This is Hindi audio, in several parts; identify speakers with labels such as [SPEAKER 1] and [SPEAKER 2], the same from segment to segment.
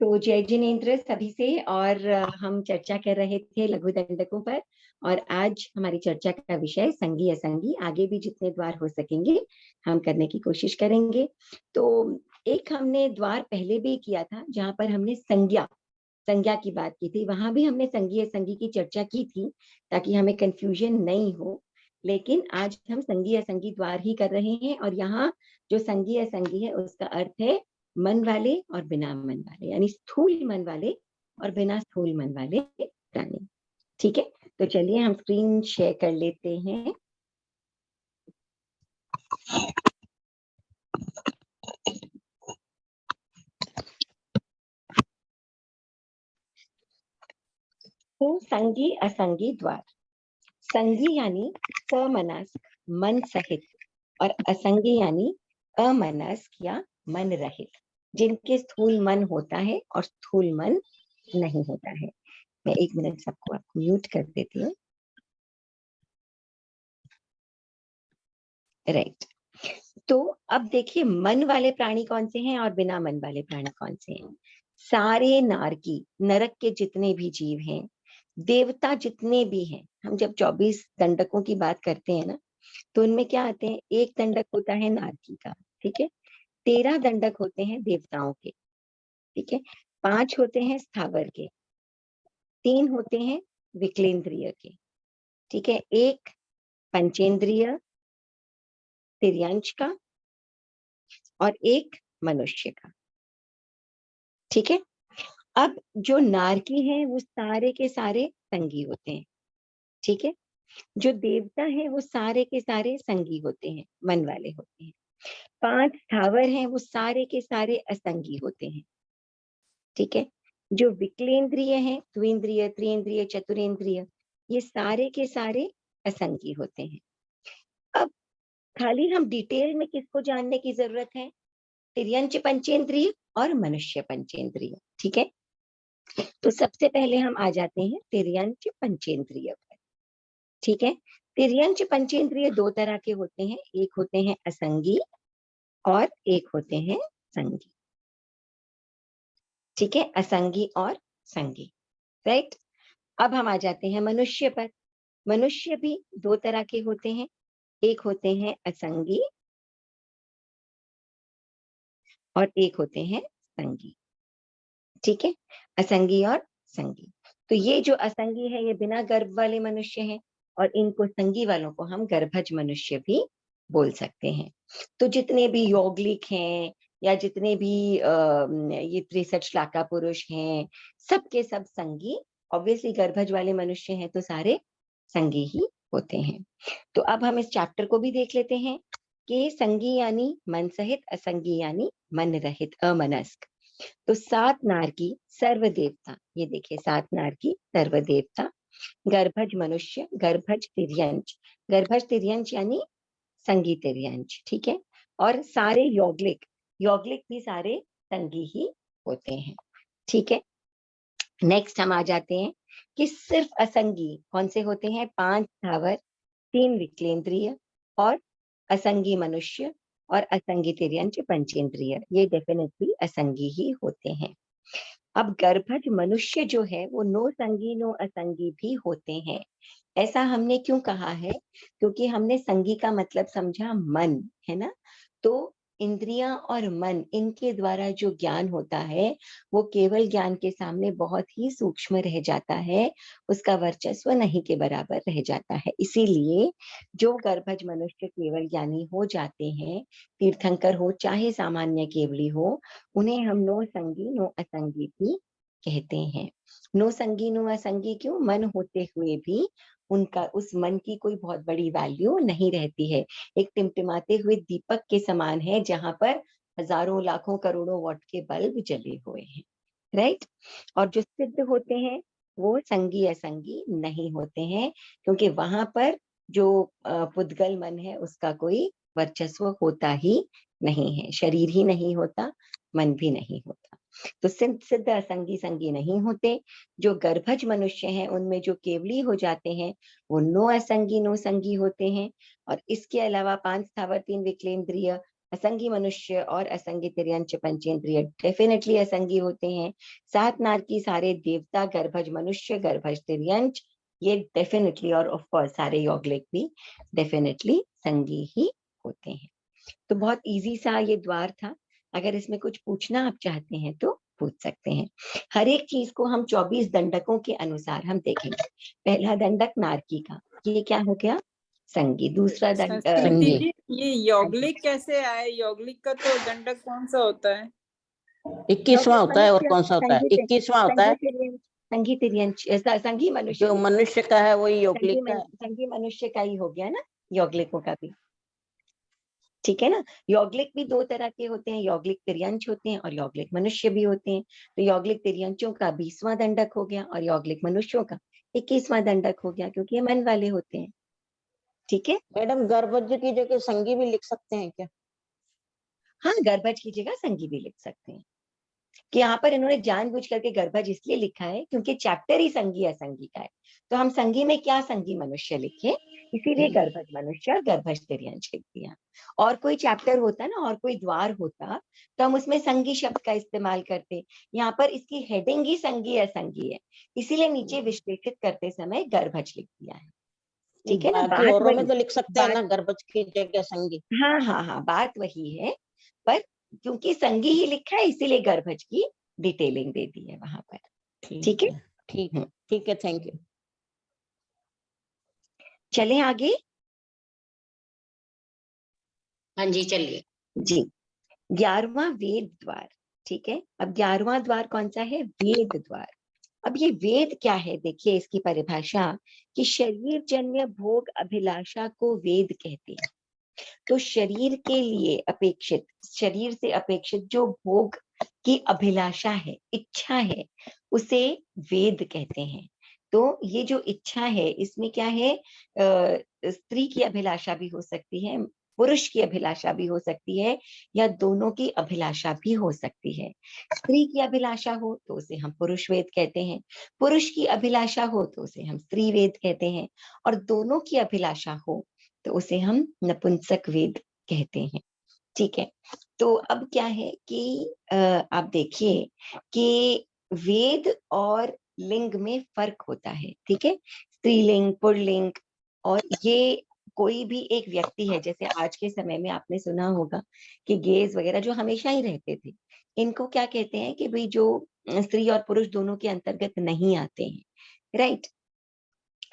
[SPEAKER 1] तो जय जिनेन्द्र सभी से। और हम चर्चा कर रहे थे लघु दंडकों पर। और आज हमारी चर्चा का विषय संगी असंगी, आगे भी जितने द्वार हो सकेंगे हम करने की कोशिश करेंगे। तो एक हमने द्वार पहले भी किया था जहां पर हमने संज्ञा की बात की थी, वहां भी हमने संगी असंगी की चर्चा की थी ताकि हमें कंफ्यूजन नहीं हो। लेकिन आज हम संगी असंगी द्वार ही कर रहे हैं, और यहाँ जो संगी असंगी है उसका अर्थ है मन वाले और बिना मन वाले, यानी स्थूल मन वाले और बिना स्थूल मन वाले प्राणी। ठीक है, तो चलिए हम स्क्रीन शेयर कर लेते हैं। तो संगी असंगी द्वार। संगी यानी समनस्क, मन सहित, और असंगी यानी अमनस्क या मन रहित, जिनके स्थूल मन होता है और स्थूल मन नहीं होता है। मैं एक मिनट सबको म्यूट कर देती हूँ। राइट। तो अब देखिए मन वाले प्राणी कौन से हैं और बिना मन वाले प्राणी कौन से हैं। सारे नारकी, नरक के जितने भी जीव हैं, देवता जितने भी हैं, हम जब 24 दंडकों की बात करते हैं ना, तो उनमें क्या आते हैं, एक दंडक होता है नारकी का, ठीक है, 13 दंडक होते हैं देवताओं के, ठीक है, 5 होते हैं स्थावर के, 3 होते हैं विकलेंद्रिय के, ठीक है, एक पंचेंद्रिय तिर्यंच का, और एक मनुष्य का। ठीक है, अब जो नारकी है वो सारे के सारे संगी होते हैं, ठीक है, जो देवता है वो सारे के सारे संगी होते हैं, मन वाले होते हैं। 5 स्थावर हैं वो सारे के सारे असंगी होते हैं, ठीक है, जो विकलेंद्रिय हैं, द्विंद्रिय, त्रिंद्रिय, चतुरेंद्रिय, ये सारे के सारे असंगी होते हैं। अब खाली हम डिटेल में किसको जानने की जरूरत है, तिर्यंच पंचेंद्रिय और मनुष्य पंचेंद्रिय, ठीक है। तो सबसे पहले हम आ जाते हैं तिर्यंच पंचेंद्रिय पर, ठीक है। तिर्यंच पंचेंद्रिय 2 तरह के होते हैं, एक होते हैं असंगी और एक होते हैं संगी, ठीक है, असंगी और संगी, राइट। अब हम आ जाते हैं मनुष्य पर। मनुष्य भी 2 तरह के होते हैं, एक होते हैं असंगी और एक होते हैं संगी, ठीक है, असंगी और संगी। तो ये जो असंगी है ये बिना गर्भ वाले मनुष्य हैं, और इनको संगी वालों को हम गर्भज मनुष्य भी बोल सकते हैं। तो जितने भी यौगलिक हैं या जितने भी ये 63 श्लाका पुरुष हैं, सबके सब संगी, ऑब्वियसली गर्भज वाले मनुष्य हैं तो सारे संगी ही होते हैं। तो अब हम इस चैप्टर को भी देख लेते हैं कि संगी यानी मन सहित, असंगी यानी मन रहित, अमनस्क। तो 7 नारकी सर्वदेवता, ये देखिए 7 नारकी सर्वदेवता, गर्भज मनुष्य, गर्भज तिर्यंच, गर्भज तिर्यंच यानी संगी तिर्यंच, ठीक है, और सारे यौगलिक, यौगलिक भी सारे संगी ही होते हैं, ठीक है। नेक्स्ट हम आ जाते हैं कि सिर्फ असंगी कौन से होते हैं, 5 स्थावर, 3 विकलेंद्रिय और असंगी मनुष्य और असंगी तिर्यंच पंचेंद्रिय, ये डेफिनेटली असंगी ही होते हैं। अब गर्भज मनुष्य जो है वो नो संगी नो असंगी भी होते हैं। ऐसा हमने क्यों कहा है, क्योंकि हमने संगी का मतलब समझा मन, है ना। तो इंद्रियां और मन, इनके द्वारा जो ज्ञान होता है वो केवल ज्ञान के सामने बहुत ही सूक्ष्म रह जाता है, उसका वर्चस्व नहीं के बराबर रह जाता है। इसीलिए जो गर्भज मनुष्य केवल ज्ञानी हो जाते हैं, तीर्थंकर हो चाहे सामान्य केवली हो, उन्हें हम नो संगी नो असंगी भी कहते हैं। नो संगी नो असंगी क्यों, मन होते हुए भी उनका, उस मन की कोई बहुत बड़ी वैल्यू नहीं रहती है, एक टिमटिमाते हुए दीपक के समान है जहां पर हजारों लाखों करोड़ों वॉट के बल्ब जले हुए हैं, राइट। और जो सिद्ध होते हैं वो संगी असंगी नहीं होते हैं, क्योंकि वहां पर जो पुद्गल मन है उसका कोई वर्चस्व होता ही नहीं है, शरीर ही नहीं होता, मन भी नहीं होता। तो सिद्ध असंगी संगी नहीं होते। जो गर्भज मनुष्य हैं उनमें जो केवली हो जाते हैं वो नो असंगी नो संगी होते हैं। और इसके अलावा 5 स्थावर, 3 विकलेंद्रिय असंगी मनुष्य और असंगी तिर्यंच पंचेंद्रिय डेफिनेटली असंगी होते हैं। सात नारकी सारे देवता, गर्भज मनुष्य, गर्भज तिर्यंच, ये डेफिनेटली, और ऑफ कोर्स सारे यौगिक भी डेफिनेटली संगी ही होते हैं। तो बहुत इजी सा ये द्वार था। अगर इसमें कुछ पूछना आप चाहते हैं तो पूछ सकते हैं। हर एक चीज को हम 24 दंडकों के अनुसार हम देखेंगे। पहला दंडक नारकी का, ये क्या हो गया? संगी। दूसरा
[SPEAKER 2] संगी। जी, ये यौगिक कैसे आए? यौगिक का तो दंडक कौन सा होता है?
[SPEAKER 3] 21वां होता है, और कौन सा होता है? 21वां होता है
[SPEAKER 1] संगी तिर्यंच, संगी मनुष्य,
[SPEAKER 3] जो मनुष्य का है वही यौगिक का है।
[SPEAKER 1] संगी मनुष्य का ही हो गया ना, यौगिकों का भी, ठीक है ना। यौगिक भी दो तरह के होते हैं, यौगिक तिर्यंच होते हैं और यौगिक मनुष्य भी होते हैं। तो यौगिक तिर्यंचों का 20वां दंडक हो गया और यौगिक मनुष्यों का 21वां दंडक हो गया, क्योंकि ये मन वाले होते हैं। ठीक है
[SPEAKER 3] मैडम, गर्भज की जगह संगी भी लिख सकते हैं क्या?
[SPEAKER 1] हाँ, गर्भज की जगह संगी भी लिख सकते हैं। कि यहाँ पर इन्होंने जानबूझ करके गर्भज इसलिए लिखा है क्योंकि चैप्टर ही संगी असंगी का है। तो हम संगी में क्या संगी मनुष्य लिखे, इसीलिए गर्भज मनुष्य और गर्भज तिर्यंच लिख दिया। और कोई चैप्टर होता ना, और कोई द्वार होता, तो हम उसमें संगी शब्द का इस्तेमाल करते। यहाँ पर इसकी हेडिंग ही संगी असंगी है, इसीलिए नीचे विश्लेषित करते समय गर्भज लिख दिया है। ठीक है ना।
[SPEAKER 3] बाकी
[SPEAKER 1] बात
[SPEAKER 3] औरों में
[SPEAKER 1] वही,
[SPEAKER 3] तो लिख सकते हैं ना, गर्भज की जगह संगी।
[SPEAKER 1] हाँ हाँ हाँ, बात वही है, पर क्योंकि संगी ही लिखा है इसीलिए गर्भज की डिटेलिंग दे दी है वहां पर। ठीक है,
[SPEAKER 3] ठीक है, ठीक है, थैंक यू।
[SPEAKER 1] चलें आगे।
[SPEAKER 2] हाँ जी, चलिए
[SPEAKER 1] जी, 11वां वेद द्वार। ठीक है, अब 11वां द्वार कौन सा है? वेद द्वार। अब ये वेद क्या है? देखिए इसकी परिभाषा, कि शरीर जन्य भोग अभिलाषा को वेद कहते हैं। तो शरीर के लिए अपेक्षित, शरीर से अपेक्षित जो भोग की अभिलाषा है, इच्छा है, उसे वेद कहते हैं। तो ये जो इच्छा है, इसमें क्या है, स्त्री की अभिलाषा भी हो सकती है, पुरुष की अभिलाषा भी हो सकती है, या दोनों की अभिलाषा भी हो सकती है। स्त्री की अभिलाषा हो तो उसे हम पुरुष वेद कहते हैं, पुरुष की अभिलाषा हो तो उसे हम स्त्री वेद कहते हैं, और दोनों की अभिलाषा हो तो उसे हम नपुंसक वेद कहते हैं। ठीक है, तो अब क्या है कि आप देखिए कि वेद और लिंग में फर्क होता है। ठीक है, स्त्रीलिंग, पुल्लिंग, और ये कोई भी एक व्यक्ति है, जैसे आज के समय में आपने सुना होगा कि गेज वगैरह जो हमेशा ही रहते थे, इनको क्या कहते हैं कि भाई जो स्त्री और पुरुष दोनों के अंतर्गत नहीं आते हैं, राइट।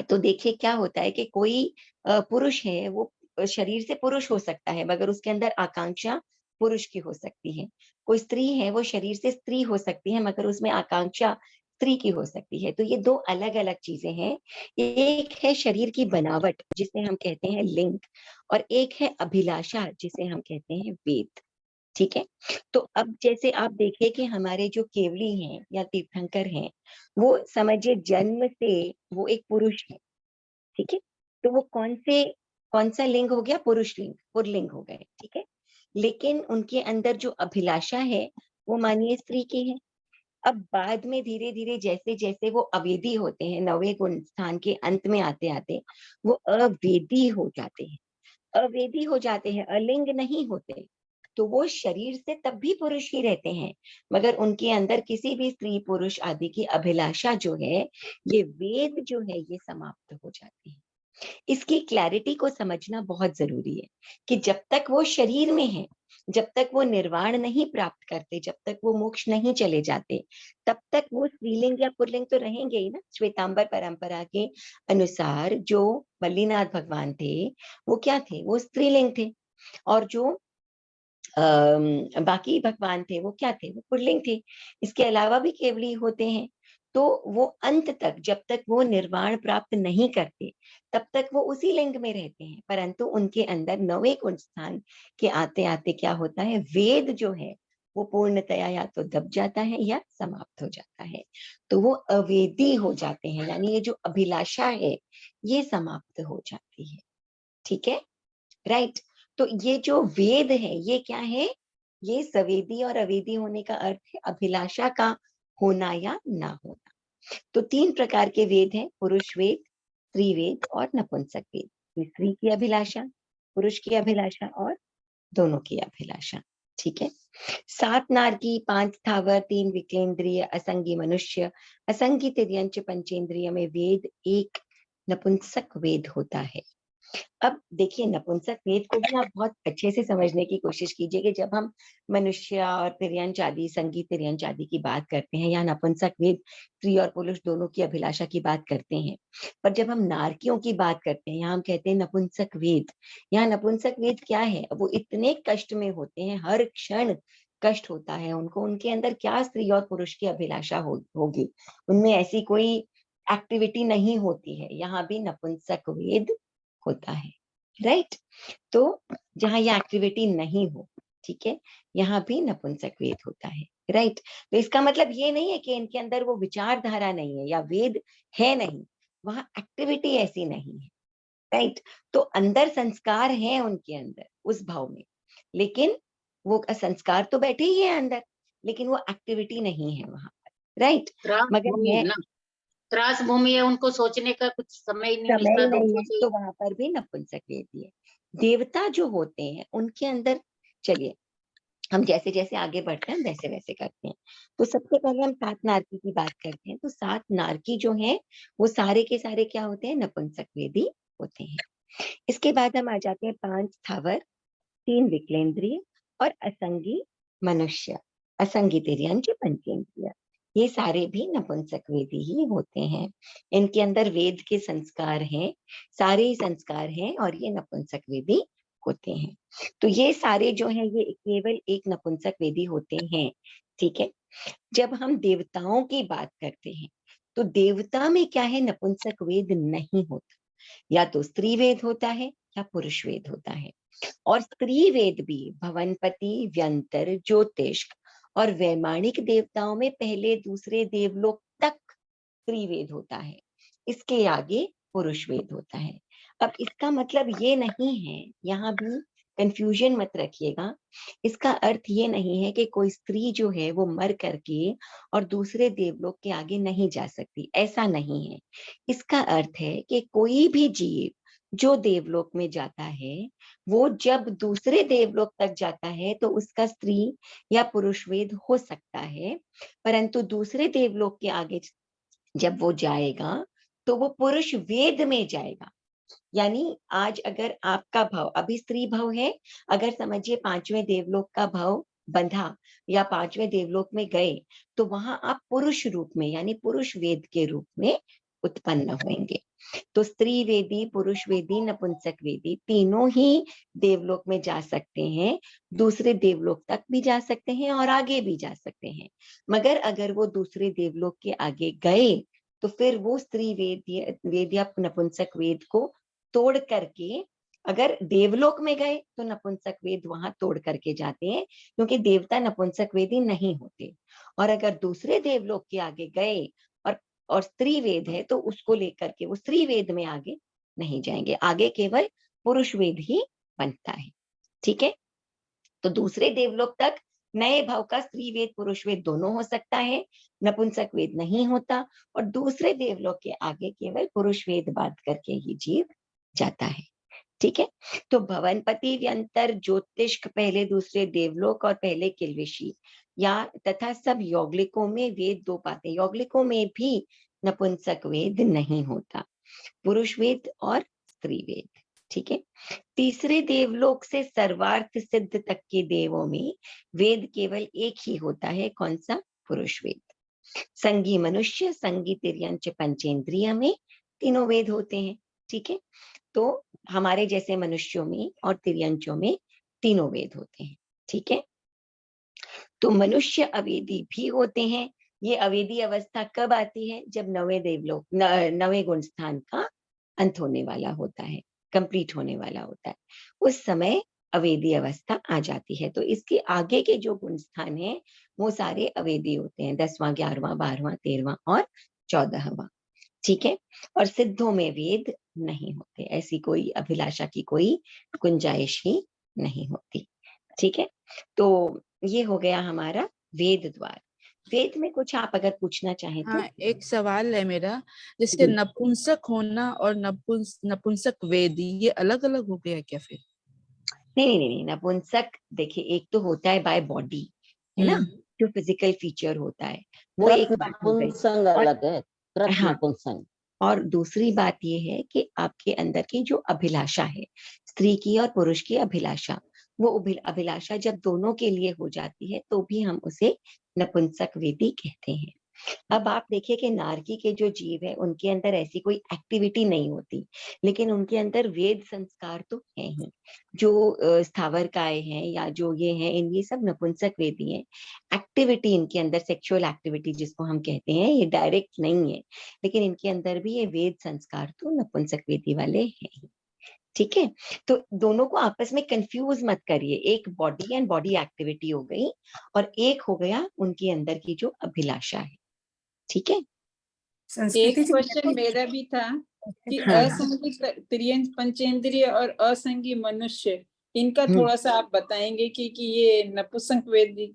[SPEAKER 1] तो देखिए क्या होता है कि कोई पुरुष है, वो शरीर से पुरुष हो सकता है मगर उसके अंदर आकांक्षा पुरुष की हो सकती है। कोई स्त्री है, वो शरीर से स्त्री हो सकती है मगर उसमें आकांक्षा स्त्री की हो सकती है। तो ये दो अलग अलग चीजें हैं। एक है शरीर की बनावट जिसे हम कहते हैं लिंग, और एक है अभिलाषा जिसे हम कहते हैं वेद। ठीक है, तो अब जैसे आप देखिए कि हमारे जो केवली हैं या तीर्थंकर हैं, वो समझिए जन्म से वो एक पुरुष है। ठीक है, तो वो कौन सा लिंग हो गया? पुरुष लिंग, पुल्लिंग हो गए। ठीक है, लेकिन उनके अंदर जो अभिलाषा है वो मानिए स्त्री की है। अब बाद में धीरे धीरे जैसे जैसे वो अवेदी होते हैं, नवे गुण स्थान के अंत में आते आते वो अवेदी हो जाते हैं, अवेदी हो जाते हैं, अलिंग नहीं होते। तो वो शरीर से तब भी पुरुष ही रहते हैं, मगर उनके अंदर किसी भी स्त्री पुरुष आदि की अभिलाषा जो है, ये वेद जो है, ये समाप्त हो जाती है। इसकी क्लैरिटी को समझना बहुत जरूरी है कि जब तक वो शरीर में है, जब तक वो निर्वाण नहीं प्राप्त करते, जब तक वो मोक्ष नहीं चले जाते, तब तक वो स्त्रीलिंग या पुल्लिंग तो रहेंगे ही ना। श्वेतांबर परंपरा के अनुसार जो बल्लीनाथ भगवान थे, वो क्या थे? वो स्त्रीलिंग थे। और जो बाकी भगवान थे वो क्या थे? वो पुल्लिंग थे। इसके अलावा भी केवली होते हैं। तो वो अंत तक, जब तक वो निर्वाण प्राप्त नहीं करते, तब तक वो उसी लिंग में रहते हैं, परंतु उनके अंदर नवे गुण स्थान के आते आते क्या होता है, वेद जो है वो पूर्णतया या तो दब जाता है या समाप्त हो जाता है। तो वो अवेदी हो जाते हैं, यानी ये जो अभिलाषा है ये समाप्त हो जाती है। ठीक है, राइट। तो ये जो वेद है ये क्या है? ये सवेदी और अवेदी होने का अर्थ है अभिलाषा का होना या ना होना। तो तीन प्रकार के वेद हैं, पुरुष वेद, स्त्री वेद और नपुंसक वेद। स्त्री की अभिलाषा, पुरुष की अभिलाषा और दोनों की अभिलाषा। ठीक है। 7 नारकी, 5 स्थावर, 3 विकेंद्रिय, असंगी मनुष्य, असंगी तिर्यंच पंचेंद्रिय में वेद एक नपुंसक वेद होता है। अब देखिए, नपुंसक वेद को भी आप बहुत अच्छे से समझने की कोशिश कीजिए कि जब हम मनुष्य और तिर्यंच आदि, संगीत तिर्यंच आदि की बात करते हैं, या नपुंसक वेद स्त्री और पुरुष दोनों की अभिलाषा की बात करते हैं, पर जब हम नारकियों की बात करते हैं, यहाँ हम कहते हैं नपुंसक वेद। यहाँ नपुंसक वेद क्या है? वो इतने कष्ट में होते हैं, हर क्षण कष्ट होता है उनको, उनके अंदर क्या स्त्री और पुरुष की अभिलाषा होगी, उनमें ऐसी कोई एक्टिविटी नहीं होती है। यहाँ भी नपुंसक वेद होता है, राइट। तो जहां ये एक्टिविटी नहीं हो, ठीक है, यहाँ भी नपुंसक वेद होता है, राइट। तो इसका मतलब ये नहीं है कि इनके अंदर वो विचारधारा नहीं है या वेद है नहीं, वहां एक्टिविटी ऐसी नहीं है, राइट। तो अंदर संस्कार है उनके अंदर उस भाव में, लेकिन वो संस्कार तो बैठे ही है अंदर, लेकिन वो एक्टिविटी नहीं है वहां पर, राइट।
[SPEAKER 3] त्रास
[SPEAKER 1] मगर
[SPEAKER 3] भूमि है
[SPEAKER 1] मैं
[SPEAKER 3] ना, त्रास भूमि है, उनको सोचने का कुछ समय ही नहीं
[SPEAKER 1] समय
[SPEAKER 3] मिलता
[SPEAKER 1] ही नहीं
[SPEAKER 3] दूसरों
[SPEAKER 1] है,
[SPEAKER 3] से।
[SPEAKER 1] तो वहां पर भी नपुंसक वेद ही है। देवता जो होते हैं उनके अंदर, चलिए हम जैसे जैसे आगे बढ़ते हैं वैसे वैसे करते हैं। तो सबसे पहले हम 7 नारकी की बात करते हैं। तो 7 नारकी जो है वो सारे के सारे क्या होते हैं? नपुंसक वेदी होते हैं। इसके बाद हम आ जाते हैं 5 स्थावर, 3 विकलेंद्रिय और असंगी मनुष्य, असंगी तिर्यंच पंचेंद्रिय। ये सारे भी नपुंसक वेदी ही होते हैं। इनके अंदर वेद के संस्कार हैं, सारे ही संस्कार हैं, और ये नपुंसक वेदी होते हैं। तो ये सारे जो हैं ये केवल एक नपुंसक वेदी होते हैं, ठीक है। जब हम देवताओं की बात करते हैं, तो देवता में क्या है? नपुंसक वेद नहीं होता, या तो स्त्री वेद होता है या पुरुष वेद होता है। और स्त्री वेद भी भवनपति, व्यंतर, ज्योतिष और वैमानिक देवताओं में पहले दूसरे देवलोक तक स्त्री वेद होता है, इसके आगे पुरुष वेद होता है। अब इसका मतलब ये नहीं है, यहाँ भी कंफ्यूजन मत रखिएगा, इसका अर्थ ये नहीं है कि कोई स्त्री जो है वो मर करके और दूसरे देवलोक के आगे नहीं जा सकती, ऐसा नहीं है। इसका अर्थ है कि कोई भी जीव जो देवलोक में जाता है, वो जब दूसरे देवलोक तक जाता है तो उसका स्त्री या पुरुष वेद हो सकता है, परंतु दूसरे देवलोक के आगे जब वो जाएगा तो वो पुरुष वेद में जाएगा। यानी आज अगर आपका भाव अभी स्त्री भाव है, अगर समझिए 5वें देवलोक का भाव बंधा या 5वें देवलोक में गए, तो वहां आप पुरुष रूप में यानी पुरुष वेद के रूप में उत्पन्न होंगे। तो स्त्री वेदी, पुरुष वेदी, नपुंसक वेदी तीनों ही देवलोक में जा सकते हैं, दूसरे देवलोक तक भी जा सकते हैं और आगे भी जा सकते हैं। मगर अगर वो दूसरे देवलोक के आगे गए तो फिर वो स्त्री वेद या नपुंसक वेद को तोड़ करके, अगर देवलोक में गए तो नपुंसक वेद वहां तोड़ करके जाते हैं, क्योंकि देवता नपुंसक वेदी नहीं होते। और अगर दूसरे देवलोक के आगे गए और स्त्री वेद है तो उसको लेकर के वो स्त्री वेद में आगे नहीं जाएंगे, आगे केवल पुरुष वेद ही बनता है, ठीक है। तो दूसरे देवलोक तक नए भाव का स्त्री वेद पुरुष वेद दोनों हो सकता है, नपुंसक वेद नहीं होता, और दूसरे देवलोक के आगे केवल पुरुष वेद बांध करके ही जीव जाता है, ठीक है। तो भवनपति, व्यंतर, ज्योतिष पहले दूसरे देवलोक और पहले किल्विषी या तथा सब यौगलिकों में वेद दो पाते, यौगलिकों में भी नपुंसक वेद नहीं होता, पुरुष वेद और स्त्री वेद, ठीक है। तीसरे देवलोक से सर्वार्थ सिद्ध तक के देवों में वेद केवल एक ही होता है, कौन सा? पुरुष वेद। संगी मनुष्य, संगी तिर्यंच पंचेंद्रिय में तीनों वेद होते हैं, ठीक है। तो हमारे जैसे मनुष्यों में और तिर्यंचों में तीनों वेद होते हैं, ठीक है। तो मनुष्य अवेदी भी होते हैं। ये अवेदी अवस्था कब आती है? जब नवे देवलोक नवे गुण स्थान का अंत होने वाला होता है, कंप्लीट होने वाला होता है, उस समय अवेदी अवस्था आ जाती है। तो इसके आगे के जो गुण स्थान है वो सारे अवेदी होते हैं, 10वां, 11वां, 12वां, 13वां और 14वां, ठीक है। और सिद्धों में वेद नहीं होते, ऐसी कोई अभिलाषा की कोई गुंजाइश ही नहीं होती, ठीक है। तो ये हो गया हमारा वेद द्वार। वेद में कुछ आप अगर पूछना चाहें तो?
[SPEAKER 4] हाँ, एक सवाल है मेरा, जैसे
[SPEAKER 1] जी।
[SPEAKER 4] नपुंसक होना और नपुंसक वेद ये अलग अलग हो गया क्या फिर?
[SPEAKER 1] नहीं, नपुंसक देखिए एक तो होता है बाय बॉडी, है ना, जो फिजिकल फीचर होता है, वो एक
[SPEAKER 3] कृत
[SPEAKER 1] बात हो गई।
[SPEAKER 3] नपुंसक
[SPEAKER 1] और
[SPEAKER 3] अलग है, कृत
[SPEAKER 1] हाँ,
[SPEAKER 3] नपुंसक।
[SPEAKER 1] और दूसरी बात ये है कि आपके अंदर की जो अभिलाषा है, स्त्री की और पुरुष की अभिलाषा, वो अभिलाषा जब दोनों के लिए हो जाती है तो भी हम उसे नपुंसक वेदी कहते हैं। अब आप देखिए कि नारकी के जो जीव है उनके अंदर ऐसी कोई एक्टिविटी नहीं होती, लेकिन उनके अंदर वेद संस्कार तो है ही। जो स्थावर काय हैं या जो ये हैं, इन ये सब नपुंसक वेदी हैं। एक्टिविटी इनके अंदर, सेक्सुअल एक्टिविटी जिसको हम कहते हैं, ये डायरेक्ट नहीं है, लेकिन इनके अंदर भी ये वेद संस्कार तो नपुंसक वेदी वाले हैं ही। ठीक है, तो दोनों को आपस में कंफ्यूज मत करिए। एक बॉडी एंड बॉडी एक्टिविटी हो गई और एक हो गया उनके अंदर की जो अभिलाषा है। ठीक है।
[SPEAKER 2] एक
[SPEAKER 5] संस्कृति जी,
[SPEAKER 2] क्वेश्चन मेरा भी था कि
[SPEAKER 1] हाँ।
[SPEAKER 2] असंगी त्रियंच पंचेंद्रिय और असंगी मनुष्य, इनका थोड़ा सा आप बताएंगे कि ये नपुंसक वेदी,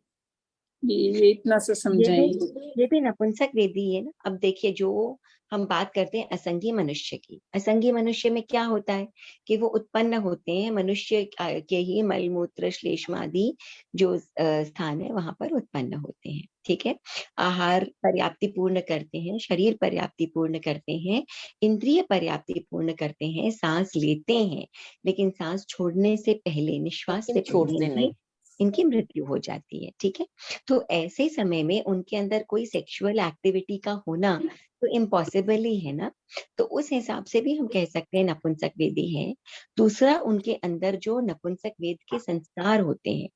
[SPEAKER 2] ये इतना सा समझाएंगे।
[SPEAKER 1] ये भी नपुंसक वेदी है ना। अब देखिए, जो हम बात करते हैं असंगी मनुष्य की, असंगी मनुष्य में क्या होता है कि वो उत्पन्न होते हैं मनुष्य के ही मलमूत्र श्लेष्म आदि जो स्थान है वहां पर उत्पन्न होते हैं। ठीक है, आहार पर्याप्ति पूर्ण करते हैं, शरीर पर्याप्ति पूर्ण करते हैं, इंद्रिय पर्याप्ति पूर्ण करते हैं, सांस लेते हैं, लेकिन सांस छोड़ने से पहले, निश्वास से
[SPEAKER 3] लेकिन छोड़ते
[SPEAKER 1] पहले
[SPEAKER 3] नहीं।
[SPEAKER 1] इनकी मृत्यु हो जाती है। ठीक है, तो ऐसे समय में उनके अंदर कोई सेक्सुअल एक्टिविटी का होना तो इम्पॉसिबल ही है ना। तो उस हिसाब से भी हम कह सकते हैं नपुंसक वेदी है। दूसरा, उनके अंदर जो नपुंसक वेद के संस्कार होते हैं।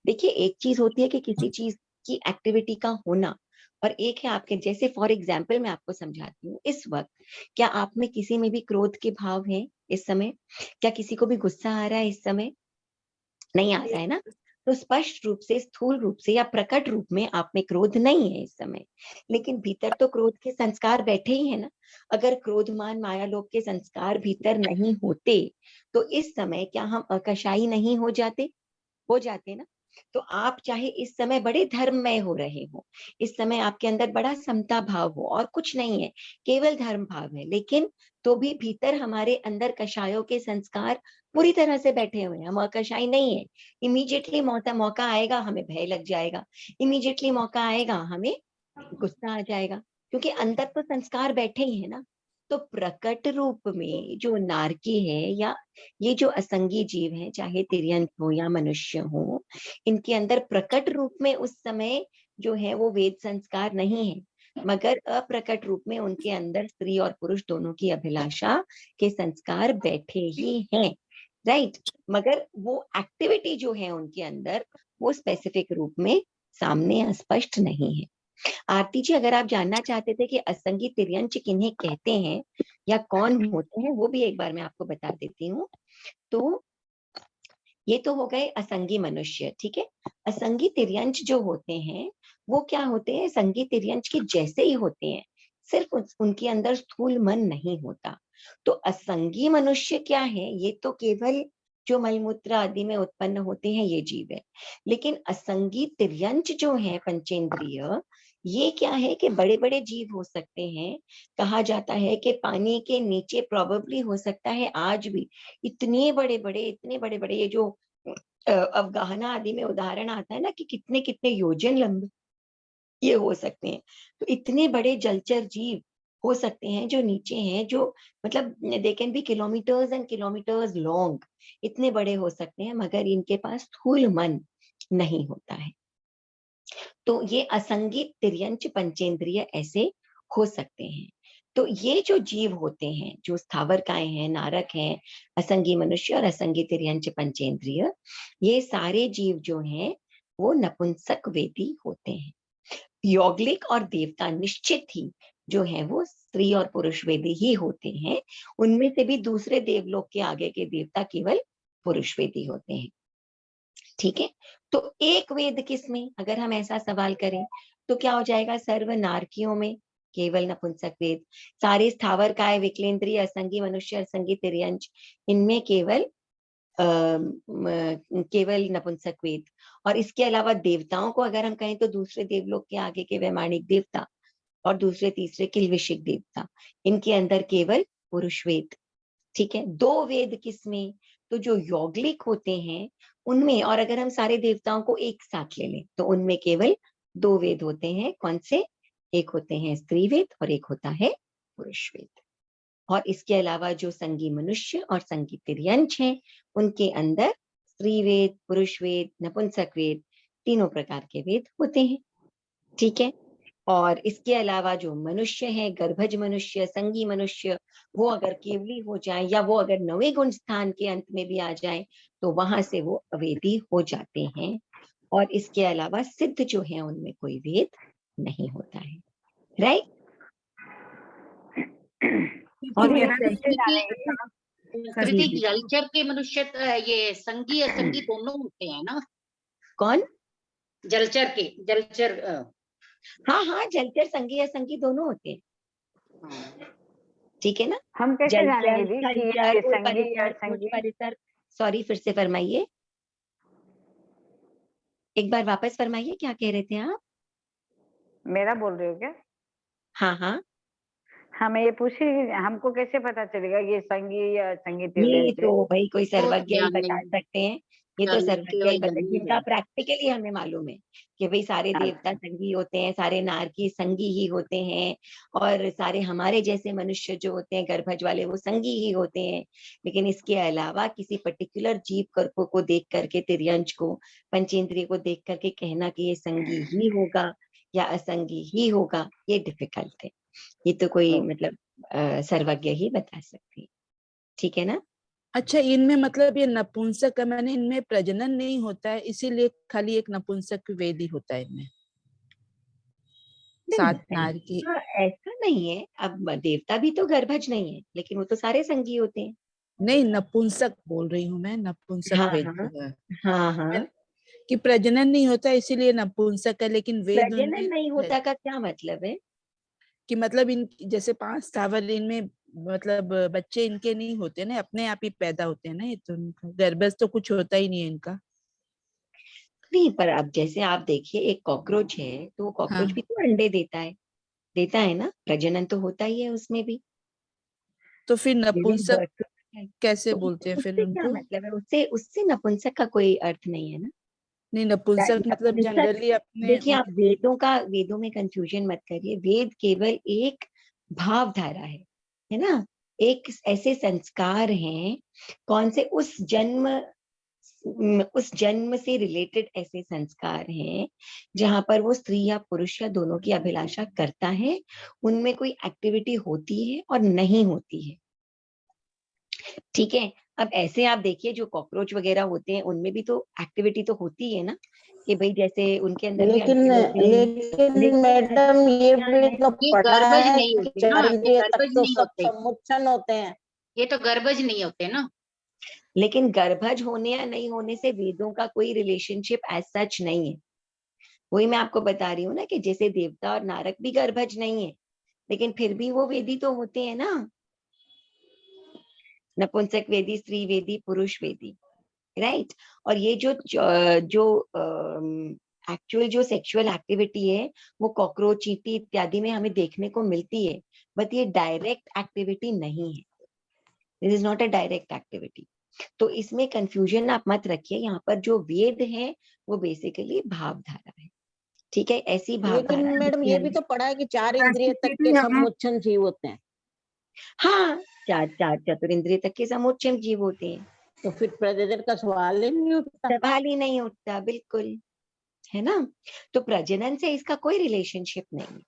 [SPEAKER 1] देखिए, एक चीज होती है कि किसी चीज की एक्टिविटी का होना, और एक है आपके, जैसे फॉर एग्जाम्पल मैं आपको समझाती हूँ। इस वक्त क्या आप में किसी में भी क्रोध के भाव है इस समय? क्या किसी को भी गुस्सा आ रहा है इस समय? नहीं आ रहा है ना। तो स्पष्ट रूप से, स्थूल रूप से या प्रकट रूप में आप में क्रोध नहीं है इस समय, लेकिन भीतर तो क्रोध के संस्कार बैठे ही है ना। अगर क्रोधमान माया लोक के संस्कार भीतर नहीं होते तो इस समय क्या हम अकशाई नहीं हो जाते? हो जाते ना। तो आप चाहे इस समय बड़े धर्ममय हो रहे हो, इस समय आपके अंदर बड़ा समता भाव हो और कुछ नहीं है, केवल धर्म भाव है, लेकिन तो भी भीतर हमारे अंदर कषायों के संस्कार पूरी तरह से बैठे हुए हैं। हम अकशाई नहीं है। इमीडिएटली मौका आएगा हमें भय लग जाएगा, इमीडिएटली मौका आएगा हमें गुस्सा आ जाएगा, क्योंकि अंदर तो संस्कार बैठे ही है ना। तो प्रकट रूप में जो नारकी है या ये जो असंगी जीव है, चाहे तिर्यंत हो या मनुष्य हो, इनके अंदर प्रकट रूप में उस समय जो है वो वेद संस्कार नहीं है, मगर अप्रकट रूप में उनके अंदर स्त्री और पुरुष दोनों की अभिलाषा के संस्कार बैठे ही हैं। राइट, मगर वो एक्टिविटी जो है उनके अंदर वो स्पेसिफिक रूप में सामने स्पष्ट नहीं है। आरती जी, अगर आप जानना चाहते थे कि असंगी तिर्यंच किन्हें कहते हैं या कौन होते हैं, वो भी एक बार मैं आपको बता देती हूँ। तो ये तो हो गए असंगी मनुष्य। ठीक है, असंगी तिर्यंच जो होते हैं वो क्या होते हैं? संगी तिर्यंच के जैसे ही होते हैं, सिर्फ उनके अंदर स्थूल मन नहीं होता। तो असंगी मनुष्य क्या है? ये तो केवल जो मलमूत्र आदि में उत्पन्न होते हैं ये जीव है, लेकिन असंगी तिर्यंच जो है पंचेंद्रिय, ये क्या है कि बड़े बड़े जीव हो सकते हैं। कहा जाता है कि पानी के नीचे प्रोबेबली हो सकता है आज भी इतने बड़े बड़े ये जो अवगाहना आदि में उदाहरण आता है ना कि कितने कितने योजन लंबे ये हो सकते हैं। तो इतने बड़े जलचर जीव हो सकते हैं जो नीचे हैं, जो मतलब they can be kilometres and kilometres long, इतने बड़े हो सकते हैं, मगर इनके पास स्थूल मन नहीं होता है। तो ये असंगी तिर्यंच पंचेंद्रिय ऐसे हो सकते हैं। तो ये जो जीव होते हैं, जो स्थावर काय हैं, नारक हैं, असंगी मनुष्य और असंगी तिर्यंच पंचेंद्रिय, ये सारे जीव जो हैं वो नपुंसक वेदी होते हैं। यौगलिक और देवता निश्चित ही जो है वो स्त्री और पुरुष वेदी ही होते हैं। उनमें से भी दूसरे देवलोक के आगे के देवता केवल पुरुष वेदी होते हैं। ठीक है, तो एक वेद किसमें, अगर हम ऐसा सवाल करें तो क्या हो जाएगा? सर्व नारकियों में केवल नपुंसक वेद, सारे स्थावर काय विकलेंद्रिय असंगी मनुष्य असंगी तिर्यंच, इनमें केवल केवल नपुंसक वेद। और इसके अलावा देवताओं को अगर हम कहें तो दूसरे देवलोक के आगे के वैमानिक देवता और दूसरे तीसरे किल्विशिक देवता, इनके अंदर केवल पुरुष वेद। ठीक है, दो वेद किसमें? तो जो यौगिक होते हैं उनमें, और अगर हम सारे देवताओं को एक साथ ले लें तो उनमें केवल 2 वेद होते हैं। कौन से? एक होते हैं स्त्री वेद और एक होता है पुरुष वेद। और इसके अलावा जो संगी मनुष्य और संगी तिर्यंच हैं, उनके अंदर स्त्री वेद, पुरुष वेद, नपुंसक वेद, तीनों प्रकार के वेद होते हैं। ठीक है। और इसके अलावा जो मनुष्य है, गर्भज मनुष्य, संगी मनुष्य, वो अगर केवली हो जाए या वो अगर 9वें गुण स्थान के अंत में भी आ जाए तो वहां से वो अवेदी हो जाते हैं। और इसके अलावा सिद्ध जो है उनमें कोई वेद नहीं होता है। राइट। और
[SPEAKER 5] मेरा
[SPEAKER 1] ये
[SPEAKER 6] संस्कृति जलचर के मनुष्य ये संगी असंगी दोनों होते हैं ना?
[SPEAKER 1] कौन?
[SPEAKER 6] जलचर
[SPEAKER 1] हाँ हाँ, जलचर संगी असंगी दोनों होते हैं। ठीक है ना।
[SPEAKER 7] हम कैसे जानेंगे जी कि ये संगी या संगी?
[SPEAKER 1] परिसर, सॉरी फिर से फरमाइए, एक बार वापस फरमाइए, क्या कह रहे थे आप?
[SPEAKER 7] मेरा बोल रहे हो क्या?
[SPEAKER 1] हाँ हाँ,
[SPEAKER 7] हमें ये पूछे हमको कैसे पता चलेगा ये संगी या संगी
[SPEAKER 1] ये
[SPEAKER 7] तिर्यंच है?
[SPEAKER 1] तो भाई कोई सर्वज्ञ ही
[SPEAKER 6] ज्ञान
[SPEAKER 1] बता
[SPEAKER 6] नहीं।
[SPEAKER 1] सकते हैं। ये तो
[SPEAKER 6] केवल
[SPEAKER 1] सर्वज्ञ ही बता,
[SPEAKER 6] ज्ञान ही
[SPEAKER 1] जिनका
[SPEAKER 6] है।
[SPEAKER 1] प्रैक्टिकली हमें मालूम है कि भाई सारे देवता संगी होते हैं, सारे नारकी संगी ही होते हैं, और सारे हमारे जैसे मनुष्य जो होते हैं गर्भज वाले वो संगी ही होते हैं। लेकिन इसके अलावा किसी पर्टिकुलर जीव कर्को को देख करके, तिर्यंच को, पंचेंद्रिय को देख करके कहना कि ये संगी ही होगा या असंगी ही होगा, ये डिफिकल्ट है। ये तो कोई मतलब सर्वज्ञ ही बता सकती है। ठीक है ना।
[SPEAKER 4] अच्छा, इनमें मतलब ये नपुंसक मैंने इनमें प्रजनन नहीं होता है, इसीलिए खाली एक नपुंसक वेद ही होता है इनमें, सात नार की।
[SPEAKER 1] ऐसा नहीं है। अब देवता भी तो गर्भज नहीं है, लेकिन वो तो सारे संगी होते हैं।
[SPEAKER 4] नहीं, नपुंसक बोल रही हूँ मैं, नपुंसक
[SPEAKER 1] हाँ
[SPEAKER 4] वेद
[SPEAKER 1] हाँ
[SPEAKER 4] जो है
[SPEAKER 1] हाँ हाँ।
[SPEAKER 4] कि प्रजनन नहीं होता इसीलिए नपुंसक है, लेकिन वेद
[SPEAKER 1] प्रजनन
[SPEAKER 4] उनमें
[SPEAKER 1] नहीं
[SPEAKER 4] है
[SPEAKER 1] होता का क्या मतलब है?
[SPEAKER 4] कि मतलब इन जैसे 5 स्थावर इनमें मतलब बच्चे इनके नहीं होते ना, अपने आप ही पैदा होते हैं ना, ये तो इनका गर्भज तो कुछ होता ही नहीं है इनका।
[SPEAKER 1] नहीं, पर अब जैसे आप देखिए, एक कॉकरोच है तो वो कॉकरोच
[SPEAKER 4] हाँ,
[SPEAKER 1] भी तो अंडे देता है ना, प्रजनन तो होता ही है उसमें भी।
[SPEAKER 4] तो फिर
[SPEAKER 1] Giving
[SPEAKER 4] नपुंसक
[SPEAKER 1] birth to है।
[SPEAKER 4] कैसे
[SPEAKER 1] तो
[SPEAKER 4] बोलते हैं फिर
[SPEAKER 1] उससे क्या
[SPEAKER 4] उनको?
[SPEAKER 1] मतलब है? उससे उससे नपुंसक का कोई अर्थ नहीं है ना।
[SPEAKER 4] नहीं, नपुंसक मतलब
[SPEAKER 1] नपुंसक,
[SPEAKER 4] जनरली अपने
[SPEAKER 1] देखिए आप वेदों में कंफ्यूजन मत करिए। वेद केवल एक भावधारा है ना। एक ऐसे संस्कार हैं, कौन से उस जन्म से रिलेटेड ऐसे संस्कार हैं जहां पर वो स्त्री या पुरुष या दोनों की अभिलाषा करता है, उनमें कोई एक्टिविटी होती है और नहीं होती है। ठीक है। अब ऐसे आप देखिए जो कॉकरोच वगैरह होते हैं उनमें भी तो एक्टिविटी तो होती है ना, कि भाई जैसे उनके अंदर भी
[SPEAKER 3] लेकिन
[SPEAKER 1] अंडे होते हैं।
[SPEAKER 3] लेकिन
[SPEAKER 1] लेकिन
[SPEAKER 3] मैडम ये
[SPEAKER 1] क्या
[SPEAKER 3] भी
[SPEAKER 1] है,
[SPEAKER 3] तो
[SPEAKER 6] ये
[SPEAKER 3] पढ़ा
[SPEAKER 6] गर्भज
[SPEAKER 3] है
[SPEAKER 6] नहीं
[SPEAKER 3] कि
[SPEAKER 6] होते ना,
[SPEAKER 3] 4
[SPEAKER 6] ये
[SPEAKER 3] इंद्रिय तक
[SPEAKER 6] गर्भज
[SPEAKER 3] तो
[SPEAKER 6] नहीं
[SPEAKER 3] सब
[SPEAKER 6] होते,
[SPEAKER 3] समुच्चन होते हैं।
[SPEAKER 6] ये तो गर्भज नहीं होते ना।
[SPEAKER 1] लेकिन गर्भज होने या नहीं होने से वेदों का कोई रिलेशनशिप एज सच नहीं है। वही मैं आपको बता रही हूँ ना कि जैसे देवता और नारक भी गर्भज नहीं है, लेकिन फिर भी वो वेदी तो होते हैं ना। नपुंसक वेदी, स्त्री वेदी, पुरुष वेदी, राइट। और ये जो जो एक्चुअल जो सेक्सुअल एक्टिविटी है वो कॉकरोच, चींटी इत्यादि में हमें देखने को मिलती है, बट ये डायरेक्ट एक्टिविटी नहीं है। This is not a direct activity. तो इसमें कंफ्यूजन आप मत रखिए। यहाँ पर जो वेद है वो बेसिकली भावधारा है। ठीक है, ऐसी
[SPEAKER 3] लेकिन
[SPEAKER 1] भावधारा
[SPEAKER 3] मैडम
[SPEAKER 1] जिसके
[SPEAKER 3] ये भी
[SPEAKER 1] अंदर,
[SPEAKER 3] तो पढ़ा है कि 4 इंद्रिय तक
[SPEAKER 5] संस्कृति
[SPEAKER 3] के
[SPEAKER 5] हम
[SPEAKER 3] समुच्चन जीव होते हैं।
[SPEAKER 1] हाँ, चार चार चतुरिंद्रिय तक के समुच्चय जीव होते हैं।
[SPEAKER 3] तो फिर प्रजनन का सवाल ही नहीं उठता।
[SPEAKER 1] सवाल ही नहीं उठता, बिल्कुल, है ना। तो प्रजनन से इसका कोई रिलेशनशिप नहीं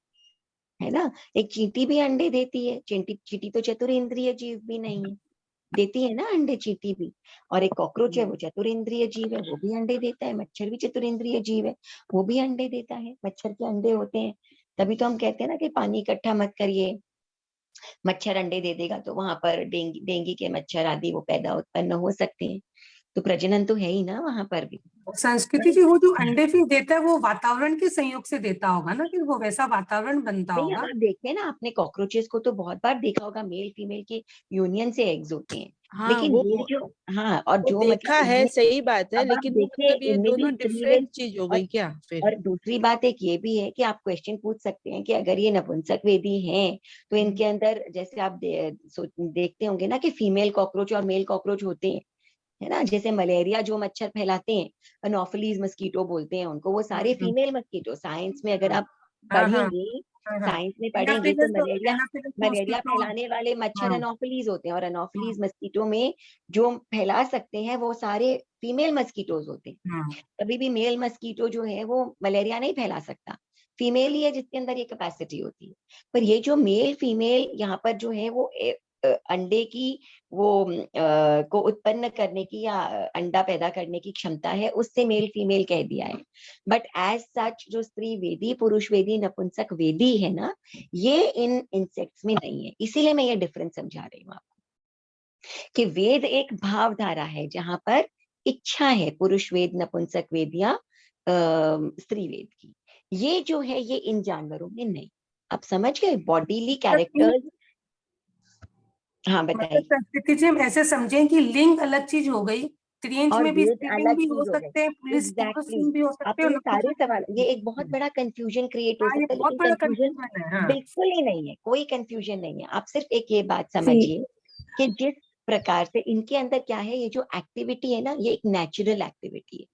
[SPEAKER 1] है ना। एक चींटी भी अंडे देती है। चींटी तो चतुरिंद्रिय जीव भी नहीं है, देती है ना अंडे चींटी भी। और एक कॉकरोच है वो चतुरिंद्रिय जीव है, वो भी अंडे देता है। मच्छर भी चतुरिंद्रिय जीव है, वो भी अंडे देता है। मच्छर के अंडे होते हैं, तभी तो हम कहते हैं ना कि पानी इकट्ठा मत करिए, मच्छर अंडे दे देगा तो वहां पर डेंगू के मच्छर आदि वो पैदा उत्पन्न हो सकते हैं। तो प्रजनन तो है ही ना वहां पर भी।
[SPEAKER 5] संस्कृति जी, वो जो अंडे फिर देता है वो वातावरण के संयोग से देता होगा ना, फिर वो वैसा वातावरण बनता
[SPEAKER 1] नहीं,
[SPEAKER 5] होगा।
[SPEAKER 1] आप देखिए ना, आपने कॉकरोचेस को तो बहुत बार देखा होगा, मेल फीमेल के यूनियन से एग्स होते हैं।
[SPEAKER 4] हाँ,
[SPEAKER 1] लेकिन ये जो, हाँ, और
[SPEAKER 4] वो
[SPEAKER 1] जो
[SPEAKER 4] देखा
[SPEAKER 1] मतलब
[SPEAKER 4] है,
[SPEAKER 1] इनमें,
[SPEAKER 4] सही बात है,
[SPEAKER 1] अब आप
[SPEAKER 4] लेकिन वो
[SPEAKER 1] देखिए
[SPEAKER 4] मतलब ये
[SPEAKER 1] इनमें भी
[SPEAKER 4] दोनों
[SPEAKER 1] स्त्रीवेद,
[SPEAKER 4] डिफरेंट चीज हो
[SPEAKER 1] और
[SPEAKER 4] गई क्या फिर?
[SPEAKER 1] और दूसरी बात एक ये भी है कि आप क्वेश्चन पूछ सकते हैं कि अगर ये नपुंसक वेदी हैं तो इनके अंदर, जैसे आप देखते होंगे ना कि फीमेल कॉकरोच और मेल कॉकरोच होते हैं, है ना। जैसे मलेरिया जो मच्छर फैलाते हैं, अनोफिलीज मस्कीटो बोलते हैं उनको, वो सारे फीमेल मस्कीटो। साइंस में अगर आप
[SPEAKER 5] हाँ हाँ
[SPEAKER 1] पढ़ेंगे,
[SPEAKER 5] हाँ।
[SPEAKER 1] साइंस में पढ़ेंगे तो
[SPEAKER 5] Anopheles
[SPEAKER 1] malaria
[SPEAKER 5] Anopheles
[SPEAKER 1] malaria
[SPEAKER 5] mosquito.
[SPEAKER 1] फैलाने वाले मच्छर
[SPEAKER 5] हाँ
[SPEAKER 1] अनोफिलीज होते हैं, और
[SPEAKER 5] हाँ
[SPEAKER 1] अनोफिलीज मस्कीटो में जो फैला सकते हैं वो सारे फीमेल मस्कीटोज होते हैं।
[SPEAKER 5] हाँ।
[SPEAKER 1] कभी भी मेल मस्कीटो जो है वो मलेरिया नहीं फैला सकता, फीमेल ही है जिसके अंदर ये कैपेसिटी होती है। पर ये जो मेल फीमेल यहाँ पर जो है वो अंडे की वो को उत्पन्न करने की या अंडा पैदा करने की क्षमता है, उससे मेल फीमेल कह दिया है। बट एज सच जो स्त्री वेदी, पुरुष वेदी, नपुंसक वेदी है ना, ये इन इंसेक्ट्स में नहीं है। इसीलिए मैं ये डिफरेंस समझा रही हूँ आपको कि वेद एक भावधारा है जहां पर इच्छा है, पुरुष वेद, नपुंसक वेद या स्त्री वेद की। ये जो है ये इन जानवरों में नहीं। आप समझ गए बॉडीली कैरेक्टर्स। हाँ
[SPEAKER 5] मतलब
[SPEAKER 1] बताइए।
[SPEAKER 5] संस्कृति जी हम ऐसे समझें कि लिंग अलग चीज हो गई, त्रियंच
[SPEAKER 1] और
[SPEAKER 5] में भी
[SPEAKER 1] वेद
[SPEAKER 5] स्त्रीलिंग
[SPEAKER 1] अलग
[SPEAKER 5] भी हो
[SPEAKER 1] चीज हो गई।
[SPEAKER 5] सकते हैं, पुरुष पुरुष
[SPEAKER 1] एग्जैक्टली
[SPEAKER 5] लिंग भी हो सकते
[SPEAKER 1] आपके
[SPEAKER 5] हैं और
[SPEAKER 1] ये सारे
[SPEAKER 5] नपुंसक
[SPEAKER 1] सवाल, ये एक बहुत
[SPEAKER 5] लिंग।
[SPEAKER 1] बड़ा कंफ्यूजन क्रिएट हो
[SPEAKER 5] हाँ ये
[SPEAKER 1] सकता है,
[SPEAKER 5] बहुत
[SPEAKER 1] लेकिन
[SPEAKER 5] बड़ा
[SPEAKER 1] कंफ्यूजन
[SPEAKER 5] कंफ्यूजन है। हाँ
[SPEAKER 1] बिल्कुल ही नहीं है, कोई कंफ्यूजन नहीं है। आप सिर्फ एक ये बात
[SPEAKER 8] सी
[SPEAKER 1] समझिए कि जिस प्रकार से इनके अंदर क्या है, ये जो एक्टिविटी है ना, ये एक नेचुरल एक्टिविटी है।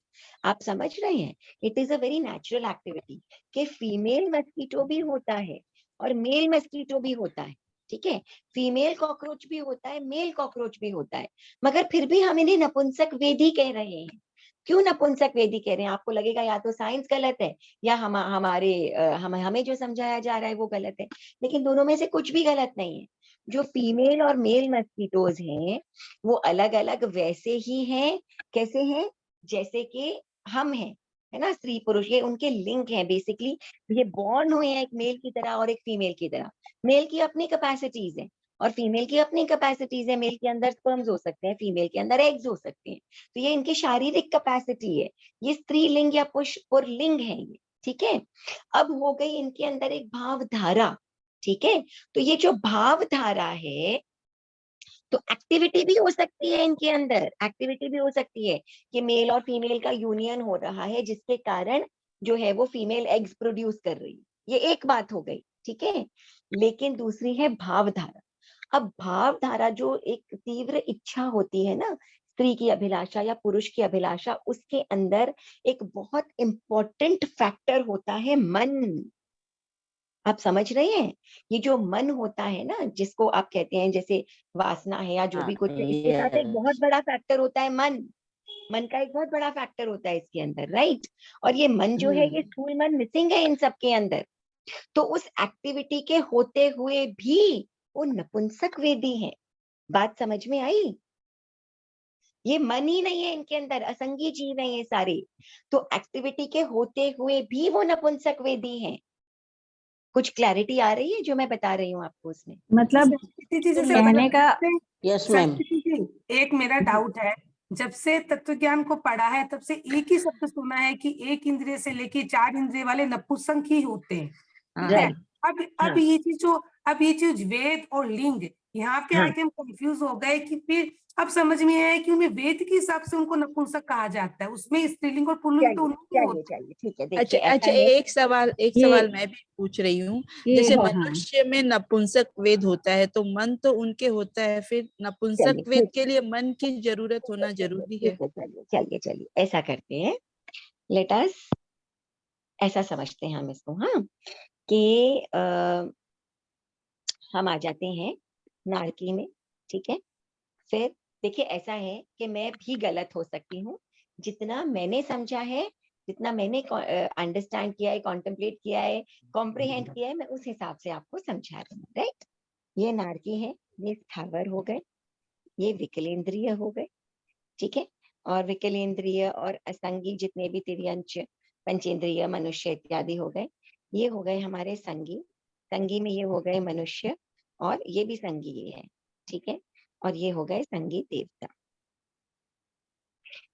[SPEAKER 1] आप समझ रहे हैं, it is a very natural activity कि फीमेल मस्कीटो भी होता है और मेल मस्कीटो भी होता है। ठीक है, फीमेल कॉकरोच भी होता है, मेल कॉकरोच भी होता है, मगर फिर भी हम इन्हें नपुंसक वेदी कह रहे हैं। क्यों नपुंसक वेदी कह रहे हैं? आपको लगेगा या तो साइंस गलत है या हमें जो समझाया जा रहा है वो गलत है, लेकिन दोनों में से कुछ भी गलत नहीं है। जो फीमेल और मेल मस्कीटोज हैं वो अलग अलग वैसे ही हैं, कैसे हैं, जैसे कि हम हैं, है ना। स्त्री पुरुष ये उनके लिंक हैं बेसिकली। ये बॉर्न हुए हैं एक मेल की तरह और एक फीमेल की तरह। मेल की अपनी कैपेसिटीज है और फीमेल की अपनी कैपेसिटीज है। मेल के अंदर स्पर्म्स हो सकते हैं, फीमेल के अंदर एग्स हो सकते हैं। तो ये इनकी शारीरिक कैपेसिटी है। ये स्त्रीलिंग या पुल्लिंग है ये। ठीक है, अब हो गई इनके अंदर एक भावधारा। ठीक है, तो ये जो भावधारा है, तो एक्टिविटी भी हो सकती है इनके अंदर, एक्टिविटी भी हो सकती है कि मेल और फीमेल का यूनियन हो रहा है जिसके कारण जो है वो फीमेल एग्स प्रोड्यूस कर रही है। ये एक बात हो गई। ठीक है, लेकिन दूसरी है भावधारा। अब भावधारा जो एक तीव्र इच्छा होती है ना, स्त्री की अभिलाषा या पुरुष की अभिलाषा, उसके अंदर एक बहुत इंपॉर्टेंट फैक्टर होता है मन। आप समझ रहे हैं, ये जो मन होता है ना, जिसको आप कहते हैं जैसे वासना है या जो भी कुछ है, इसके साथ एक बहुत
[SPEAKER 3] यस
[SPEAKER 1] बड़ा फैक्टर होता है मन। मन का एक बहुत बड़ा फैक्टर होता है इसके अंदर, राइट। और ये मन जो है, ये स्थूल मन मिसिंग है इन सब के अंदर। तो उस एक्टिविटी के होते हुए भी वो नपुंसक वेदी है। बात समझ में आई? ये मन ही नहीं है इनके अंदर, असंगी जीव है ये सारे। तो एक्टिविटी के होते हुए भी वो नपुंसक वेदी है। कुछ क्लैरिटी आ रही है जो मैं बता रही हूँ आपको उसमें?
[SPEAKER 8] मतलब
[SPEAKER 5] संस्कृति जी जैसे
[SPEAKER 8] कहने का
[SPEAKER 3] यस मैम।
[SPEAKER 5] संस्कृति जी एक मेरा डाउट है, जब से तत्व ज्ञान को पढ़ा है तब से एक ही शब्द सुना है कि एक इंद्रिय से लेके 4 इंद्रिय वाले नपुंसक ही होते हैं। ठीक है,
[SPEAKER 1] राइट।
[SPEAKER 5] अब
[SPEAKER 1] हाँ
[SPEAKER 5] ये चीज वेद और लिंग यहाँ पे
[SPEAKER 1] हाँ,
[SPEAKER 5] आके हम कंफ्यूज हो गए कि फिर अब समझ में आया कि उनमें वेद के हिसाब से उनको नपुंसक कहा जाता है, उसमें स्त्रीलिंग और पुल्लिंग तो
[SPEAKER 1] चलिए
[SPEAKER 5] उनमें
[SPEAKER 1] चलिए
[SPEAKER 5] होता
[SPEAKER 1] चलिए, ठीक है।
[SPEAKER 4] अच्छा
[SPEAKER 1] देखिए ऐसा
[SPEAKER 4] अच्छा,
[SPEAKER 1] है,
[SPEAKER 4] एक
[SPEAKER 8] ये
[SPEAKER 4] सवाल मैं भी पूछ रही हूँ।
[SPEAKER 8] ये
[SPEAKER 4] जैसे
[SPEAKER 8] हाँ
[SPEAKER 4] मनुष्य में नपुंसक वेद होता है तो मन तो उनके होता है, फिर नपुंसक
[SPEAKER 1] चलिए
[SPEAKER 4] वेद
[SPEAKER 1] ठीक
[SPEAKER 4] के लिए मन की जरूरत होना
[SPEAKER 1] चलिए
[SPEAKER 4] जरूरी है?
[SPEAKER 1] ठीक है, चलिए चलिए चलिए, ऐसा करते हैं, लेट अस ऐसा समझते हैं हम इसको, हाँ, कि हम आ जाते हैं नारकी में। ठीक है, फिर देखिए ऐसा है कि मैं भी गलत हो सकती हूँ। जितना मैंने समझा है, जितना मैंने अंडरस्टैंड किया है, कॉन्टेम्पलेट किया है, कॉम्प्रिहेंड किया है, मैं उस हिसाब से आपको समझा रही हूँ, राइट। ये नारकी है, ये स्थावर हो गए, ये विकलेंद्रिय हो गए। ठीक है, और विकलेंद्रिय और असंगी जितने भी तिर्यंच, पंचेंद्रिय, मनुष्य इत्यादि हो गए, ये हो गए हमारे संगी। संगी में ये हो गए मनुष्य और ये भी संगी ही है। ठीक है, और ये हो गए संगी देवता।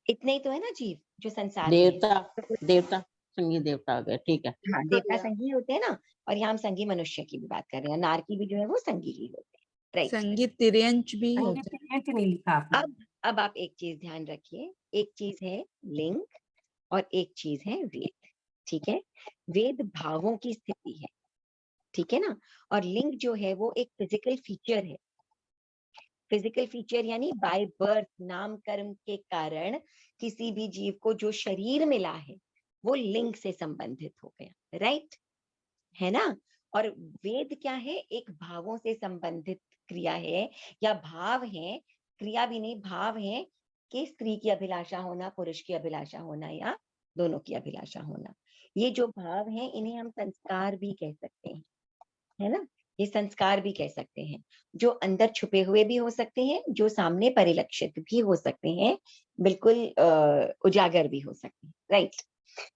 [SPEAKER 1] इतने ही तो है ना जीव जो संसार में है।
[SPEAKER 3] देवता
[SPEAKER 1] तो कुछ,
[SPEAKER 3] देवता संगीत देवता आ गया, ठीक है।
[SPEAKER 1] हाँ देवता संगी होते हैं ना, और यहाँ हम संगी मनुष्य की भी बात कर रहे हैं। नारकी भी जो है वो संगी ही होते हैं, राइट।
[SPEAKER 4] संगीत तिर्यंच भी
[SPEAKER 5] संगीत
[SPEAKER 4] होता है?
[SPEAKER 5] तिर्यंच नहीं लिखा आपने।
[SPEAKER 1] अब आप एक चीज ध्यान रखिए, एक चीज है लिंग और एक चीज है वेद। ठीक है, वेद भावों की स्थिति है, ठीक है ना, और लिंग जो है वो एक फिजिकल फीचर है। फिजिकल फीचर यानी बाय बर्थ, नाम कर्म के कारण किसी भी जीव को जो शरीर मिला है वो लिंग से संबंधित हो गया, राइट, है ना। और वेद क्या है, एक भावों से संबंधित क्रिया है या भाव है, क्रिया भी नहीं भाव है, कि स्त्री की अभिलाषा होना, पुरुष की अभिलाषा होना या दोनों की अभिलाषा होना। ये जो भाव है इन्हें हम संस्कार भी कह सकते हैं, है ना। ये संस्कार भी कह सकते हैं, जो अंदर छुपे हुए भी हो सकते हैं, जो सामने परिलक्षित भी हो सकते हैं, बिल्कुल उजागर भी हो सकते हैं, राइट।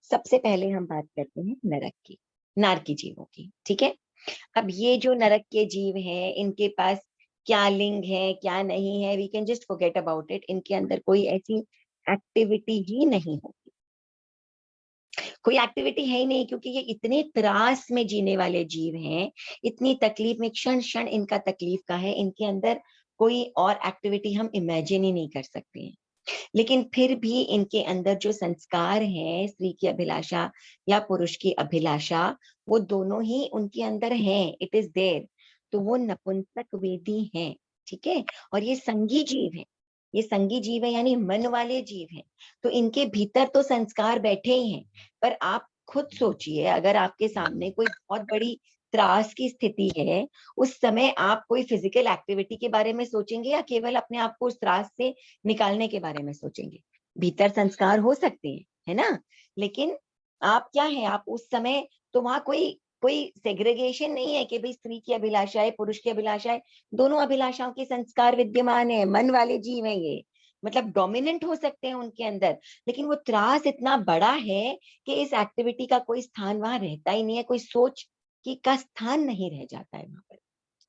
[SPEAKER 1] सबसे पहले हम बात करते हैं नरक की, नारकी जीवों की, ठीक है। अब ये जो नरक के जीव हैं, इनके पास क्या लिंग है क्या नहीं है, we can just forget about it. इनके अंदर कोई ऐसी एक्टिविटी ही नहीं होती, कोई एक्टिविटी है ही नहीं, क्योंकि ये इतने त्रास में जीने वाले जीव हैं, इतनी तकलीफ में, क्षण क्षण इनका तकलीफ का है, इनके अंदर कोई और एक्टिविटी हम इमेजिन ही नहीं कर सकते हैं। लेकिन फिर भी इनके अंदर जो संस्कार है, स्त्री की अभिलाषा या पुरुष की अभिलाषा, वो दोनों ही उनके अंदर हैं, इट इज देयर। तो वो नपुंसक वेदी हैं, ठीक है। और ये संगी जीव है, ये संगी जीव है यानी मन वाले जीव हैं, तो इनके भीतर तो संस्कार बैठे ही हैं। पर आप खुद सोचिए, अगर आपके सामने कोई बहुत बड़ी त्रास की स्थिति है, उस समय आप कोई फिजिकल एक्टिविटी के बारे में सोचेंगे या केवल अपने आप को उस त्रास से निकालने के बारे में सोचेंगे? भीतर संस्कार हो सकते हैं, है ना, लेकिन आप क्या है, आप उस समय तो वहां कोई कोई सेग्रीगेशन नहीं है कि भाई स्त्री की अभिलाषा है, पुरुष की अभिलाषा है, दोनों अभिलाषाओं के संस्कार विद्यमान है, मन वाले जीव है ये, मतलब डोमिनेंट हो सकते हैं उनके अंदर, लेकिन वो त्रास इतना बड़ा है कि इस एक्टिविटी का कोई स्थान वहां रहता ही नहीं है, कोई सोच की का स्थान नहीं रह जाता है वहां पर।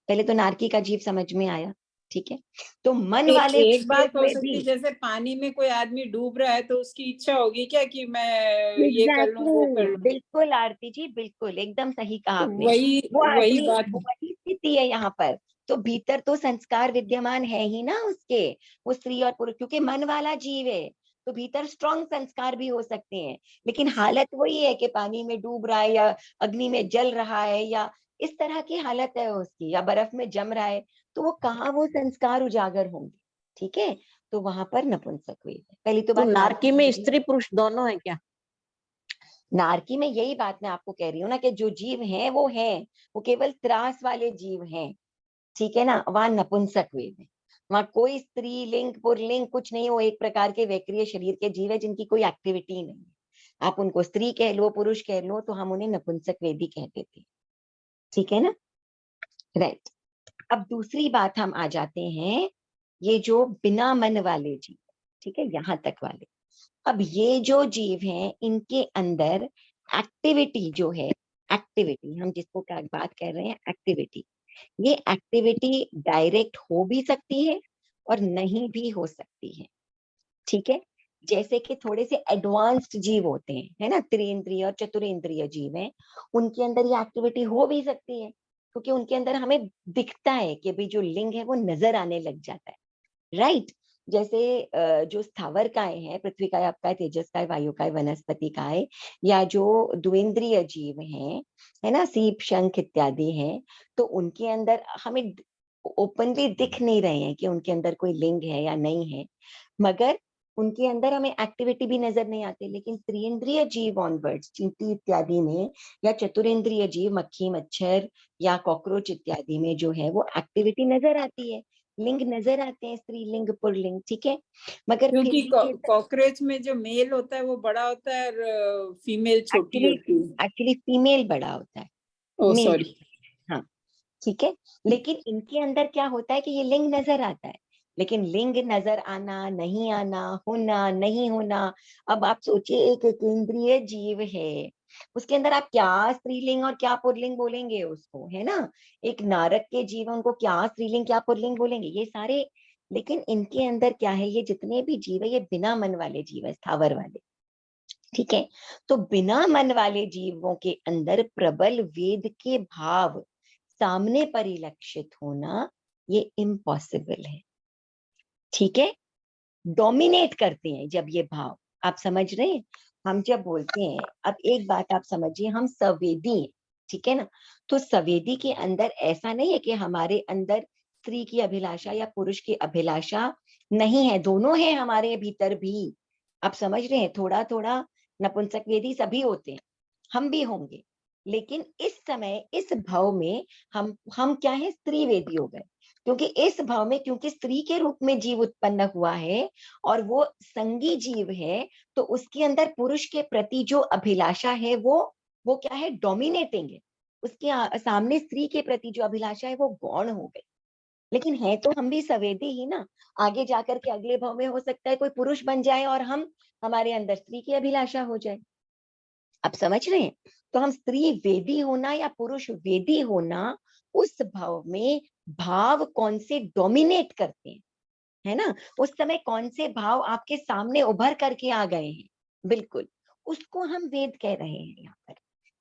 [SPEAKER 1] पहले तो नारकी का जीव समझ में आया, ठीक है। तो मन वाले
[SPEAKER 2] एक बात हो
[SPEAKER 1] में
[SPEAKER 2] सकती
[SPEAKER 1] भी
[SPEAKER 2] है, जैसे पानी में कोई आदमी डूब रहा है तो उसकी इच्छा होगी क्या कि मैं ये कर लूं वो कर लूं।
[SPEAKER 1] बिल्कुल आरती जी, बिल्कुल एकदम सही कहा
[SPEAKER 2] तो
[SPEAKER 1] आपने।
[SPEAKER 2] वही बात है।
[SPEAKER 1] वही स्थिति है यहाँ पर। तो भीतर तो संस्कार विद्यमान है ही ना उसके, वो स्त्री और पुरुष, क्योंकि मन वाला जीव है, तो भीतर स्ट्रॉन्ग संस्कार भी हो सकते हैं, लेकिन हालत वही है कि पानी में डूब रहा है या अग्नि में जल रहा है या इस तरह की हालत है उसकी, या बर्फ में जम रहा है, तो वो कहाँ वो संस्कार उजागर होंगे, ठीक है। तो वहां पर नपुंसक वेद है, पहली तो
[SPEAKER 3] तो
[SPEAKER 1] बात।
[SPEAKER 3] नारकी में स्त्री पुरुष दोनों है क्या?
[SPEAKER 1] नारकी में यही बात मैं आपको कह रही हूँ ना, कि जो जीव हैं वो केवल त्रास वाले जीव हैं, ठीक है ना। वहां नपुंसक वेद है, वहां कोई स्त्री लिंग पुरलिंग कुछ नहीं, वो एक प्रकार के वैक्रिय शरीर के जीव है जिनकी कोई एक्टिविटी नहीं है। आप उनको स्त्री कह लो पुरुष कह लो, तो हम उन्हें नपुंसक वेदी कह देते हैं, ठीक है ना, राइट। अब दूसरी बात हम आ जाते हैं, ये जो बिना मन वाले जीव, ठीक है, यहाँ तक वाले। अब ये जो जीव हैं, इनके अंदर एक्टिविटी जो है, एक्टिविटी हम जिसको क्या बात कर रहे हैं, एक्टिविटी, ये एक्टिविटी डायरेक्ट हो भी सकती है और नहीं भी हो सकती है, ठीक है। जैसे कि थोड़े से एडवांस्ड जीव होते हैं, है ना, त्रिइंद्रिय और चतुरेंद्रिय जीव हैं, उनके अंदर ये एक्टिविटी हो भी सकती है, क्योंकि उनके अंदर हमें दिखता है कि भाई जो लिंग है वो नजर आने लग जाता है, राइट। जैसे जो स्थावर काय है, पृथ्वी काय, आप काय, तेजस काय, वायु काय, वनस्पति काय, या जो द्विंद्रिय जीव हैं, है ना, सीप शंख इत्यादि हैं, तो उनके अंदर हमें ओपनली दिख नहीं रहे हैं कि उनके अंदर कोई लिंग है या नहीं है, मगर उनके अंदर हमें एक्टिविटी भी नजर नहीं आती। लेकिन त्रिइंद्रिय जीव ऑनवर्ड्स, चींटी इत्यादि में, या चतुरेंद्रिय जीव, मक्खी मच्छर या कॉकरोच इत्यादि में जो है वो एक्टिविटी नजर आती है, लिंग नजर आते हैं, स्त्रीलिंग पुल्लिंग, ठीक है। मगर फिर
[SPEAKER 2] क्योंकि
[SPEAKER 1] भी
[SPEAKER 2] कॉकरोच में जो मेल होता है वो बड़ा होता है और फीमेल छोटी
[SPEAKER 1] एक्चुअली
[SPEAKER 2] होती है।
[SPEAKER 1] एक्चुअली फीमेल बड़ा होता है,
[SPEAKER 2] ओ
[SPEAKER 1] मेल,
[SPEAKER 2] सॉरी।
[SPEAKER 1] हाँ, ठीक है। लेकिन इनके अंदर क्या होता है कि ये लिंग नजर आता है, लेकिन लिंग नजर आना, नहीं आना, होना नहीं होना, अब आप सोचिए एक केंद्रीय जीव है, उसके अंदर आप क्या स्त्रीलिंग और क्या पुल्लिंग बोलेंगे उसको, है ना। एक नारक के जीव, उनको क्या स्त्रीलिंग क्या पुल्लिंग बोलेंगे, ये सारे। लेकिन इनके अंदर क्या है, ये जितने भी जीव है ये बिना मन वाले जीव है, स्थावर वाले, ठीक है। तो बिना मन वाले जीवों के अंदर प्रबल वेद के भाव सामने परिलक्षित होना ये इम्पॉसिबल है, ठीक है। डोमिनेट करते हैं जब ये भाव, आप समझ रहे हैं, हम जब बोलते हैं, अब एक बात आप समझिए, हम संवेदी हैं, ठीक है ना। तो संवेदी के अंदर ऐसा नहीं है कि हमारे अंदर स्त्री की अभिलाषा या पुरुष की अभिलाषा नहीं है, दोनों है हमारे भीतर भी। आप समझ रहे हैं, थोड़ा थोड़ा नपुंसक वेदी सभी होते हैं, हम भी होंगे, लेकिन इस समय इस भाव में हम क्या है, स्त्री वेदी हो गए, क्योंकि इस भाव में, क्योंकि स्त्री के रूप में जीव उत्पन्न हुआ है और वो संगी जीव है, तो उसके अंदर पुरुष के प्रति जो अभिलाषा है वो क्या है, डोमिनेटिंग है। उसके सामने स्त्री के प्रति जो अभिलाषा है वो गौण हो गई। लेकिन है तो हम भी सवेदी ही ना। आगे जाकर के अगले भाव में हो सकता है कोई पुरुष बन जाए और हमारे अंदर स्त्री की अभिलाषा हो जाए। आप समझ रहे हैं? तो हम स्त्री वेदी होना या पुरुष वेदी होना, उस भाव में भाव कौन से डोमिनेट करते हैं, है ना, उस समय कौन से भाव आपके सामने उभर करके आ गए हैं, बिल्कुल उसको हम वेद कह रहे हैं। यहाँ पर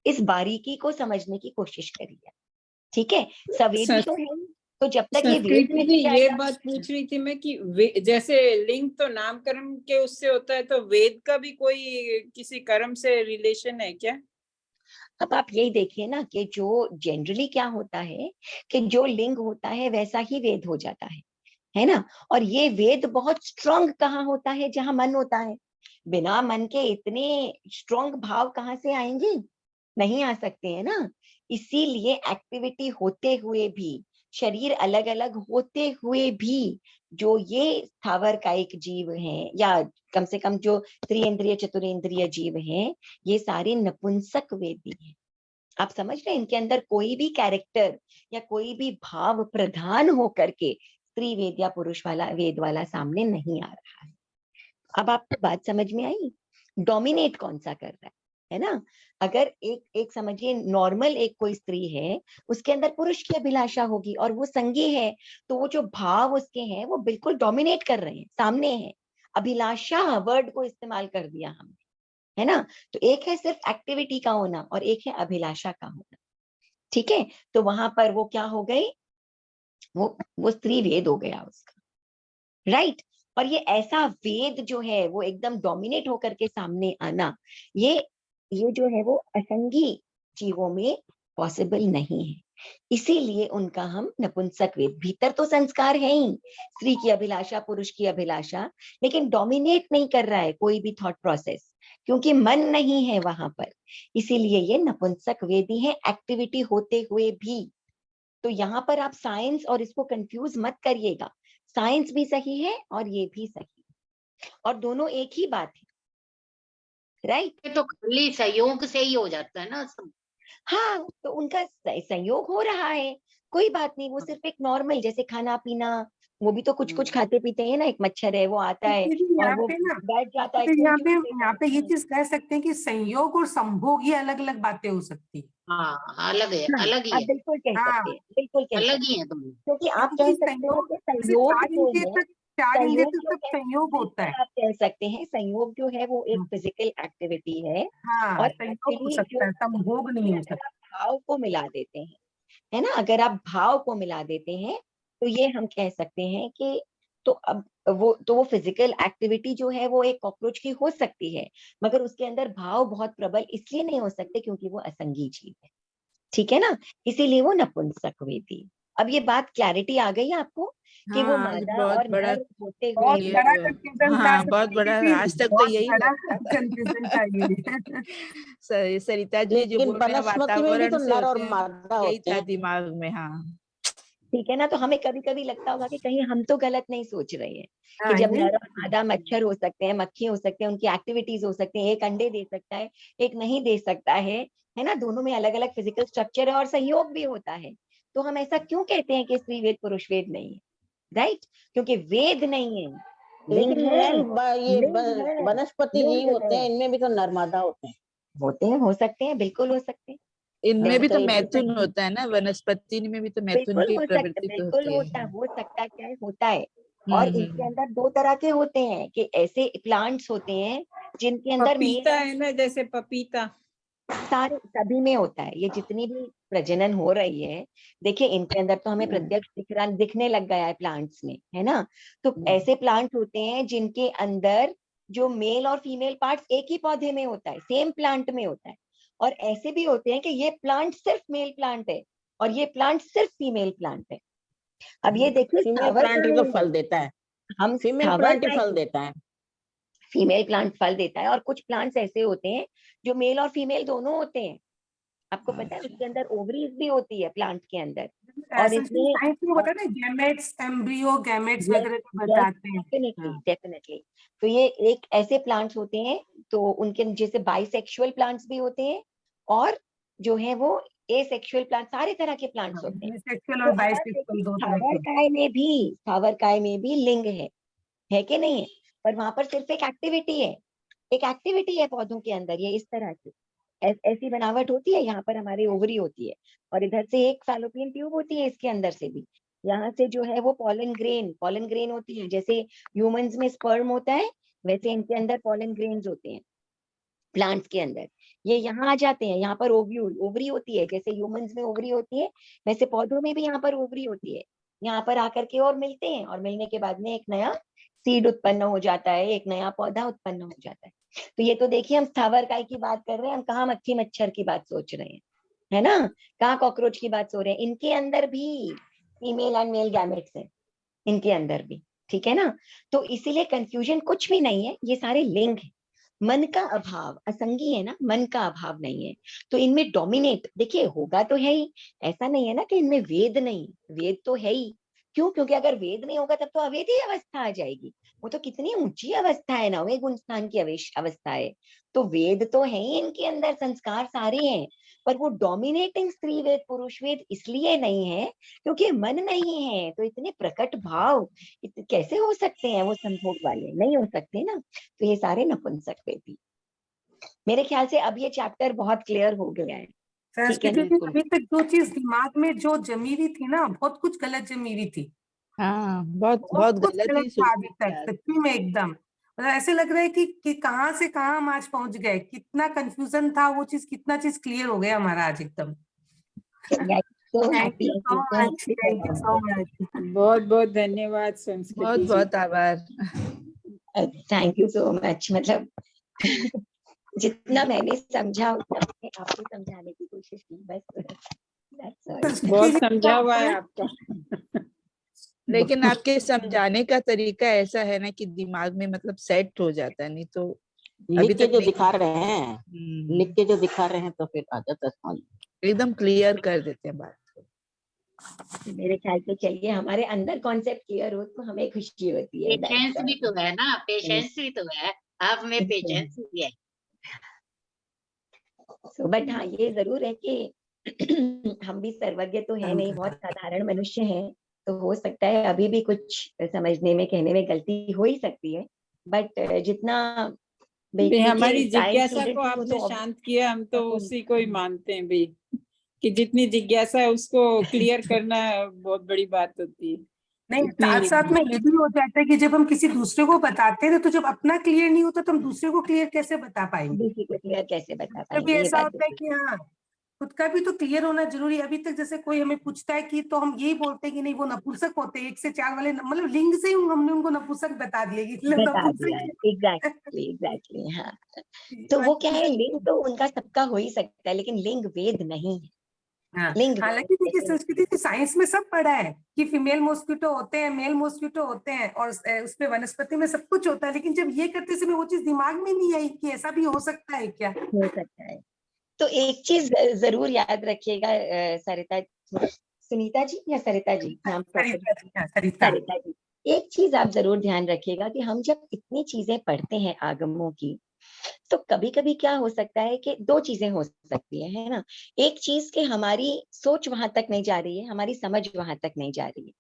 [SPEAKER 1] इस बारीकी को समझने की कोशिश करिए, ठीक है। सवेदी तो है, तो जब तक ये वेद
[SPEAKER 2] संस्कृति जी,
[SPEAKER 1] नहीं
[SPEAKER 2] ये
[SPEAKER 1] जाएगा।
[SPEAKER 2] बात पूछ रही थी मैं कि जैसे लिंग तो नामकरण के उससे होता है, तो वेद का भी कोई किसी कर्म से रिलेशन है क्या?
[SPEAKER 1] अब आप यही देखिए ना कि जो जनरली क्या होता है कि जो लिंग होता है वैसा ही वेद हो जाता है ना। और ये वेद बहुत स्ट्रांग कहाँ होता है, जहां मन होता है। बिना मन के इतने स्ट्रांग भाव कहाँ से आएंगे, नहीं आ सकते हैं ना। इसीलिए एक्टिविटी होते हुए भी, शरीर अलग अलग होते हुए भी, जो ये स्थावर कायिक जीव हैं, या कम से कम जो त्रिइंद्रिय चतुरेंद्रिय जीव हैं, ये सारे नपुंसक वेदी हैं। आप समझ रहे हैं, इनके अंदर कोई भी कैरेक्टर या कोई भी भाव प्रधान होकर के स्त्री वेद या पुरुष वाला वेद वाला सामने नहीं आ रहा है। अब आपको बात समझ में आई, डोमिनेट कौन सा कर रहा है ना। अगर एक समझिए नॉर्मल एक कोई स्त्री है, उसके अंदर पुरुष की अभिलाषा होगी और वो संगी है, तो वो जो भाव उसके हैं वो बिल्कुल डोमिनेट कर रहे हैं, सामने है। अभिलाषा वर्ड को इस्तेमाल कर दिया हमने, है ना। तो एक है सिर्फ एक्टिविटी का होना और एक है अभिलाषा का होना, ठीक है। तो वहां पर वो क्या हो गई, वो स्त्री वेद हो गया उसका, राइट। और ये ऐसा वेद जो है वो एकदम डोमिनेट होकर के सामने आना, ये जो है वो असंगी जीवों में पॉसिबल नहीं है। इसीलिए उनका हम नपुंसक वेद, भीतर तो संस्कार है ही, स्त्री की अभिलाषा पुरुष की अभिलाषा, लेकिन डोमिनेट नहीं कर रहा है कोई भी थॉट प्रोसेस, क्योंकि मन नहीं है वहां पर। इसीलिए ये नपुंसक वेदी है, एक्टिविटी होते हुए भी। तो यहाँ पर आप साइंस और इसको कंफ्यूज मत करिएगा, साइंस भी सही है और ये भी सही है, और दोनों एक ही बात है, राइट।
[SPEAKER 6] ये तो खाली सहयोग से ही हो जाता है ना सब।
[SPEAKER 1] हाँ, तो उनका संयोग हो रहा है, कोई बात नहीं, वो सिर्फ एक नॉर्मल जैसे खाना पीना, वो भी तो कुछ कुछ खाते पीते हैं ना। एक मच्छर है वो आता है और
[SPEAKER 5] यहाँ
[SPEAKER 1] वो
[SPEAKER 5] पे ना,
[SPEAKER 1] बैठ जाता है,
[SPEAKER 5] फिर
[SPEAKER 1] खून
[SPEAKER 5] यहाँ पे ये
[SPEAKER 1] चूसते
[SPEAKER 5] चीज कह सकते हैं कि संयोग और संभोग, ये अलग अलग बातें हो सकती है।
[SPEAKER 6] हाँ, अलग है,
[SPEAKER 1] हाँ,
[SPEAKER 6] अलग ही
[SPEAKER 1] आप
[SPEAKER 6] है,
[SPEAKER 1] बिल्कुल कह
[SPEAKER 5] हाँ,
[SPEAKER 1] सकते हैं, बिल्कुल कह
[SPEAKER 6] अलग
[SPEAKER 1] सकते
[SPEAKER 6] ही
[SPEAKER 1] हैं,
[SPEAKER 6] है दोनों।
[SPEAKER 1] क्योंकि आप कह
[SPEAKER 5] क्योंकि
[SPEAKER 1] सकते हैं
[SPEAKER 5] संयोग,
[SPEAKER 1] कि
[SPEAKER 5] जैसे
[SPEAKER 1] संयोग जो है,
[SPEAKER 5] चार इंद्रिय
[SPEAKER 1] संयोग जो
[SPEAKER 5] तक
[SPEAKER 1] है,
[SPEAKER 5] संयोग होता
[SPEAKER 1] बिल्कुल
[SPEAKER 5] है।
[SPEAKER 1] आप कह सकते हैं, संयोग जो है वो एक फिजिकल एक्टिविटी है।
[SPEAKER 5] हाँ,
[SPEAKER 1] और
[SPEAKER 5] संयोग हो
[SPEAKER 1] एक्चुअली जो
[SPEAKER 5] सकता है, संभोग नहीं हो
[SPEAKER 1] अगर
[SPEAKER 5] सकता।
[SPEAKER 1] आप भाव को मिला देते हैं, है ना, अगर आप भाव को मिला देते हैं, तो ये हम कह सकते हैं कि तो अब वो फिजिकल एक्टिविटी जो है वो एक कॉकरोच की हो सकती है, मगर उसके अंदर भाव बहुत प्रबल इसलिए नहीं हो सकते क्योंकि वो असंगी जीव है, ठीक है ना। इसीलिए वो नपुंसक वेदी। अब ये बात क्लैरिटी आ गई आपको कि वो
[SPEAKER 4] हाँ, ये
[SPEAKER 1] मादा
[SPEAKER 4] बहुत
[SPEAKER 1] और
[SPEAKER 4] बड़ा
[SPEAKER 1] नर होते हुए
[SPEAKER 5] बहुत
[SPEAKER 4] ये
[SPEAKER 1] भी,
[SPEAKER 5] बड़ा कंफ्यूजन था
[SPEAKER 4] हाँ, बहुत बड़ा,
[SPEAKER 5] सर,
[SPEAKER 4] आज तक तो
[SPEAKER 5] बहुत
[SPEAKER 4] यही
[SPEAKER 5] बड़ा
[SPEAKER 4] लगता था।
[SPEAKER 5] कंफ्यूजन था ये।
[SPEAKER 4] सरिता जी जो
[SPEAKER 3] लेकिन
[SPEAKER 4] बोल रहे हैं
[SPEAKER 3] वनस्पति में भी
[SPEAKER 4] वातावरण
[SPEAKER 3] तो
[SPEAKER 4] से
[SPEAKER 3] नर और
[SPEAKER 4] होते हैं,
[SPEAKER 3] मादा
[SPEAKER 4] यही
[SPEAKER 3] होते
[SPEAKER 4] था
[SPEAKER 3] हैं।
[SPEAKER 4] दिमाग में। हाँ,
[SPEAKER 1] ठीक है ना। तो हमें कभी कभी लगता होगा कि कहीं हम तो गलत नहीं सोच रहे हैं, कि
[SPEAKER 5] हाँ,
[SPEAKER 1] जब
[SPEAKER 5] नहीं,
[SPEAKER 1] नर और मादा मच्छर हो सकते हैं, मक्खी हो सकते हैं, उनकी एक्टिविटीज हो सकती हैं, एक अंडे दे सकता है, एक नहीं दे सकता है ना, दोनों में अलग अलग फिजिकल स्ट्रक्चर है और संयोग भी होता है। तो हम ऐसा क्यों कहते हैं कि स्त्री वेद पुरुष वेद नहीं है, राइट, क्योंकि वेद नहीं है, लिंग
[SPEAKER 3] लेकिन
[SPEAKER 1] है,
[SPEAKER 3] मैम ये
[SPEAKER 1] लिंग है,
[SPEAKER 3] वनस्पति जीव
[SPEAKER 1] लिंग
[SPEAKER 3] होते
[SPEAKER 1] है।
[SPEAKER 3] हैं, इनमें भी तो नर मादा होते हैं।
[SPEAKER 1] होते हैं, हो सकते हैं, बिल्कुल हो सकते हैं,
[SPEAKER 4] इनमें
[SPEAKER 1] वैसे
[SPEAKER 4] भी
[SPEAKER 1] तो
[SPEAKER 4] तो
[SPEAKER 1] एक
[SPEAKER 4] मैथुन होता है ना, वनस्पति में भी तो मैथुन
[SPEAKER 1] बिल्कुल
[SPEAKER 4] की
[SPEAKER 1] हो सकता है,
[SPEAKER 4] प्रवृत्ति तो
[SPEAKER 1] बिल्कुल
[SPEAKER 4] होती है।
[SPEAKER 1] हो सकता है, क्या है, होता है। और इनके
[SPEAKER 4] हम्म।
[SPEAKER 1] अंदर दो तरह के होते हैं कि ऐसे प्लांट्स होते हैं जिनके अंदर मेल
[SPEAKER 2] पपीता
[SPEAKER 1] और
[SPEAKER 2] है ना, जैसे पपीता।
[SPEAKER 1] सारे सभी में होता है। ये जितनी भी प्रजनन हो रही है, देखिए इनके अंदर तो हमें प्रत्यक्ष दिखने लग गया है प्लांट्स में, है ना। तो ऐसे प्लांट होते हैं जिनके अंदर जो मेल और फीमेल पार्ट्स एक ही पौधे में होता है, सेम प्लांट में होता है। और ऐसे भी होते हैं कि ये प्लांट सिर्फ मेल प्लांट है और ये प्लांट सिर्फ फीमेल प्लांट है। अब ये देखिए
[SPEAKER 3] फीमेल
[SPEAKER 1] स्थावर
[SPEAKER 3] प्लांट ही
[SPEAKER 1] कहाँ
[SPEAKER 3] तो
[SPEAKER 1] है?
[SPEAKER 3] फल देता है,
[SPEAKER 1] हम
[SPEAKER 3] फीमेल
[SPEAKER 1] स्थावर
[SPEAKER 3] प्लांट ही
[SPEAKER 1] काय
[SPEAKER 3] फल
[SPEAKER 1] के-
[SPEAKER 3] देता है।
[SPEAKER 1] फीमेल प्लांट फल देता है, और कुछ प्लांट्स ऐसे होते हैं जो मेल और फीमेल दोनों होते हैं। आपको पता है उसके अंदर ओवरीज भी होती है प्लांट के अंदर, और इसमें
[SPEAKER 5] साइंस में बताते हैं गैमेट्स, एम्ब्रियो, गैमेट्स वगैरह भी बताते हैं।
[SPEAKER 1] डेफिनेटली
[SPEAKER 5] हाँ।
[SPEAKER 1] डेफिनेटली। तो ये एक ऐसे प्लांट्स होते हैं, तो उनके जैसे बाइसेक्सुअल प्लांट्स भी होते हैं, और जो है वो एसेक्सुअल प्लांट, सारे तरह के प्लांट्स होते हैं।
[SPEAKER 5] सेक्सुअल
[SPEAKER 1] तो
[SPEAKER 5] और
[SPEAKER 1] अब आप देखिए
[SPEAKER 5] बाइसेक्सुअल दो तरह के।
[SPEAKER 1] स्थावर काय में भी लिंग है कि नहीं है? पर वहां पर सिर्फ एक एक्टिविटी है, एक एक्टिविटी है पौधों के अंदर, ये इस तरह की ऐसी बनावट होती है। यहाँ पर हमारी ओवरी होती है, और इधर से एक फैलोपियन ट्यूब होती है, इसके अंदर से भी यहाँ से जो है वो पॉलन ग्रेन होती है। जैसे ह्यूमंस में स्पर्म होता है, वैसे इनके अंदर पॉलन ग्रेन्स होते हैं प्लांट्स के अंदर। ये यहाँ आ जाते हैं, यहाँ पर ओवरी होती है। जैसे ह्यूमंस में ओवरी होती है, वैसे पौधों में भी यहाँ पर ओवरी होती है। यहाँ पर आकर के और मिलते हैं, और मिलने के बाद में एक नया सीड उत्पन्न हो जाता है, एक नया पौधा उत्पन्न हो जाता है। तो ये तो देखिए हम स्थावर काय की बात कर रहे हैं, हम कहाँ मक्खी मच्छर की बात सोच रहे हैं, है ना? कहाँ कॉकरोच की बात सोच रहे हैं। इनके अंदर भी फीमेल एंड मेल गैमेट्स हैं, इनके अंदर भी, ठीक है ना? तो इसीलिए कंफ्यूजन कुछ भी नहीं है, ये सारे लिंग है। मन का अभाव असंगी है ना, मन का अभाव नहीं है, तो इनमें डोमिनेट देखिए होगा तो है ही। ऐसा नहीं है ना कि इनमें वेद नहीं, वेद तो है ही। क्यों? क्योंकि अगर वेद नहीं होगा तब तो अवेदी अवस्था आ जाएगी। वो तो कितनी ऊंची अवस्था है, नवे गुण स्थान की अवस्था है। तो वेद तो है ही, इनके अंदर संस्कार सारे हैं, पर वो डोमिनेटिंग स्त्री वेद पुरुष वेद इसलिए नहीं है क्योंकि मन नहीं है। तो इतने प्रकट भाव कैसे हो सकते हैं वो संभोग वाले? नहीं हो सकते ना। तो ये सारे नपुंसक वेदी। मेरे ख्याल से अब ये चैप्टर बहुत क्लियर हो गया है। ठीक है
[SPEAKER 5] संस्कृति
[SPEAKER 1] ना?
[SPEAKER 5] की अभी तक जो चीज दिमाग में जो जमी हुई थी ना, बहुत कुछ गलत जमी हुई थी,
[SPEAKER 4] हाँ, बहुत
[SPEAKER 5] बहुत
[SPEAKER 4] बहुत
[SPEAKER 5] कुछ
[SPEAKER 4] गलत
[SPEAKER 5] गलत
[SPEAKER 4] ही
[SPEAKER 5] था
[SPEAKER 4] सोचते
[SPEAKER 5] अभी
[SPEAKER 4] थे
[SPEAKER 5] तक,
[SPEAKER 4] यार।
[SPEAKER 5] सच्ची में एकदम। मतलब ऐसे लग रहा है कि कहाँ से कहाँ हम आज पहुंच गए, कितना कंफ्यूजन था वो चीज, कितना चीज क्लियर हो गया हमारा आज एकदम।
[SPEAKER 1] तो
[SPEAKER 5] thank you so much, thank you so much.
[SPEAKER 2] बहुत बहुत धन्यवाद संस्कृति
[SPEAKER 4] बहुत
[SPEAKER 2] जी।
[SPEAKER 4] बहुत आभार।
[SPEAKER 1] Thank you so much. मतलब जितना मैंने समझा उतना मैंने आपको समझाने की कोशिश की, बस। That's all.
[SPEAKER 5] संस्कृति
[SPEAKER 2] बहुत
[SPEAKER 5] जी
[SPEAKER 2] समझा हुआ है
[SPEAKER 5] का
[SPEAKER 2] आपका।
[SPEAKER 4] लेकिन आपके समझाने का तरीका ऐसा है ना कि दिमाग में मतलब सेट हो जाता है, नहीं तो अभी
[SPEAKER 3] लिख के
[SPEAKER 4] तक
[SPEAKER 3] जो
[SPEAKER 4] नहीं।
[SPEAKER 3] दिखा रहे हैं, लिख के जो दिखा रहे हैं तो फिर आ जाता है समझ।
[SPEAKER 4] एकदम क्लियर कर देते हैं बात।
[SPEAKER 1] मेरे ख्याल से चलिए हमारे अंदर कॉन्सेप्ट क्लियर हो तो हमें खुशी होती है।
[SPEAKER 6] पेशेंस भी तो है ना, पेशेंस भी तो है, आप में पेशेंस भी है।
[SPEAKER 1] बट हाँ ये जरूर है कि हम भी सर्वज्ञ तो है नहीं, बहुत साधारण मनुष्य हैं। तो हो सकता है अभी भी कुछ समझने में कहने में गलती हो ही सकती है, बट जितना
[SPEAKER 2] भी हमारी
[SPEAKER 1] क्योंकि साइंस
[SPEAKER 2] जिज्ञासा
[SPEAKER 1] स्टूडेंट
[SPEAKER 2] को
[SPEAKER 1] है वो
[SPEAKER 2] आपने
[SPEAKER 1] तो
[SPEAKER 2] शांत किया, हम तो उसी को ही मानते हैं भी, कि जितनी जिज्ञासा है उसको क्लियर करना बहुत बड़ी बात होती है।
[SPEAKER 5] नहीं,
[SPEAKER 2] इतनी
[SPEAKER 5] साथ साथ में ये भी हो जाता है कि जब हम किसी दूसरे को बताते हैं तो जब अपना क्लियर नहीं होता तो हम दूसरे को क्लियर कैसे बता पाएंगे?
[SPEAKER 1] दूसरी को क्लियर कैसे बता
[SPEAKER 5] कभी
[SPEAKER 1] पाएंगे, ये
[SPEAKER 5] ऐसा
[SPEAKER 1] बात
[SPEAKER 5] होता है
[SPEAKER 1] बिल्कुल।
[SPEAKER 5] कि हाँ, खुद का भी तो क्लियर होना जरूरी है। अभी तक जैसे कोई हमें पूछता है कि, तो हम यही बोलते हैं कि नहीं वो नपुंसक होते हैं, 1 से 4 वाले मतलब लिंग से ही हमने उनको नपुंसक बता दिया कि
[SPEAKER 1] बता दिया है,
[SPEAKER 5] नपुंसक।
[SPEAKER 1] एग्जैक्टली हाँ। तो वो क्या है, लिंग तो उनका सबका हो ही सकता है, लेकिन लिंग वेद नहीं है।
[SPEAKER 5] हाँ,
[SPEAKER 1] लिंग
[SPEAKER 5] हालांकि देखिए
[SPEAKER 1] वेद
[SPEAKER 5] संस्कृति की साइंस में सब पढ़ा है कि फीमेल मॉस्किटो होते हैं, मेल मॉस्किटो होते हैं, और उसमें वनस्पति में सब कुछ होता है, लेकिन जब ये करते समय वो चीज दिमाग में नहीं आई कि ऐसा भी हो सकता है क्या।
[SPEAKER 1] हो सकता है। तो एक चीज जरूर याद रखिएगा सरिता, सुनीता जी या सरिता जी नाम
[SPEAKER 5] सरिता जी, हाँ, सरिता।
[SPEAKER 1] सरिता जी, एक चीज आप जरूर ध्यान रखिएगा कि हम जब इतनी चीजें पढ़ते हैं आगमों की, तो कभी कभी क्या हो सकता है कि 2 चीजें हो सकती है ना। एक चीज कि हमारी सोच वहां तक नहीं जा रही है, हमारी समझ वहां तक नहीं जा रही है।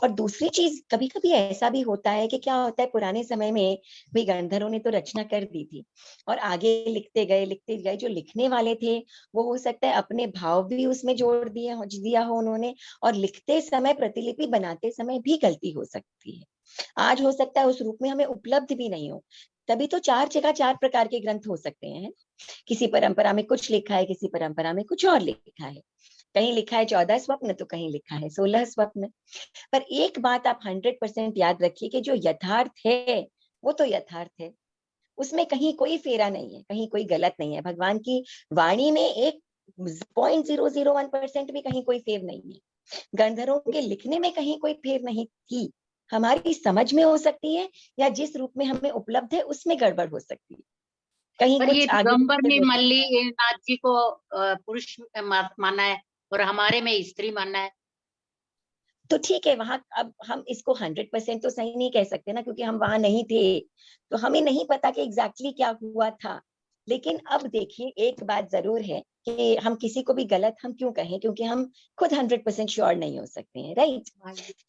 [SPEAKER 1] और दूसरी चीज कभी कभी ऐसा भी होता है कि क्या होता है, पुराने समय में भी गंधर्वों ने तो रचना कर दी थी, और आगे लिखते गए, जो लिखने वाले थे वो हो सकता है अपने भाव भी उसमें जोड़ दिया हो उन्होंने, और लिखते समय प्रतिलिपि बनाते समय भी गलती हो सकती है। आज हो सकता है उस रूप में हमें उपलब्ध भी नहीं हो, तभी तो 4 जगह 4 प्रकार के ग्रंथ हो सकते हैं। किसी परंपरा में कुछ लिखा है, किसी परंपरा में कुछ और लिखा है, कहीं लिखा है 14 स्वप्न तो कहीं लिखा है 16 स्वप्न। पर एक बात आप 100% याद रखिए कि जो यथार्थ है वो तो यथार्थ है, उसमें कहीं कोई फेरा नहीं है, कहीं कोई गलत नहीं है। भगवान की वाणी में एक 0.001% भी कहीं कोई फेर नहीं है। गंधर्वों के लिखने में कहीं कोई फेर नहीं थी, हमारी समझ में हो सकती है या जिस रूप में हमें उपलब्ध है उसमें गड़बड़ हो सकती है, कहीं
[SPEAKER 6] पर ये
[SPEAKER 1] कुछ आगे
[SPEAKER 6] दिगंबर
[SPEAKER 1] पीछे
[SPEAKER 6] में
[SPEAKER 1] हो सकता है।
[SPEAKER 6] मल्लीनाथ जी को पुरुष माना है और हमारे में स्त्री मानना है।
[SPEAKER 1] तो ठीक है, वहां अब हम इसको 100% तो सही नहीं कह सकते ना, क्योंकि हम वहां नहीं थे, तो हमें नहीं पता कि एग्जैक्टली क्या हुआ था। लेकिन अब देखिए, एक बात जरूर है कि हम किसी को भी गलत हम क्यों कहें, क्योंकि हम खुद 100% श्योर नहीं हो सकते हैं, राइट।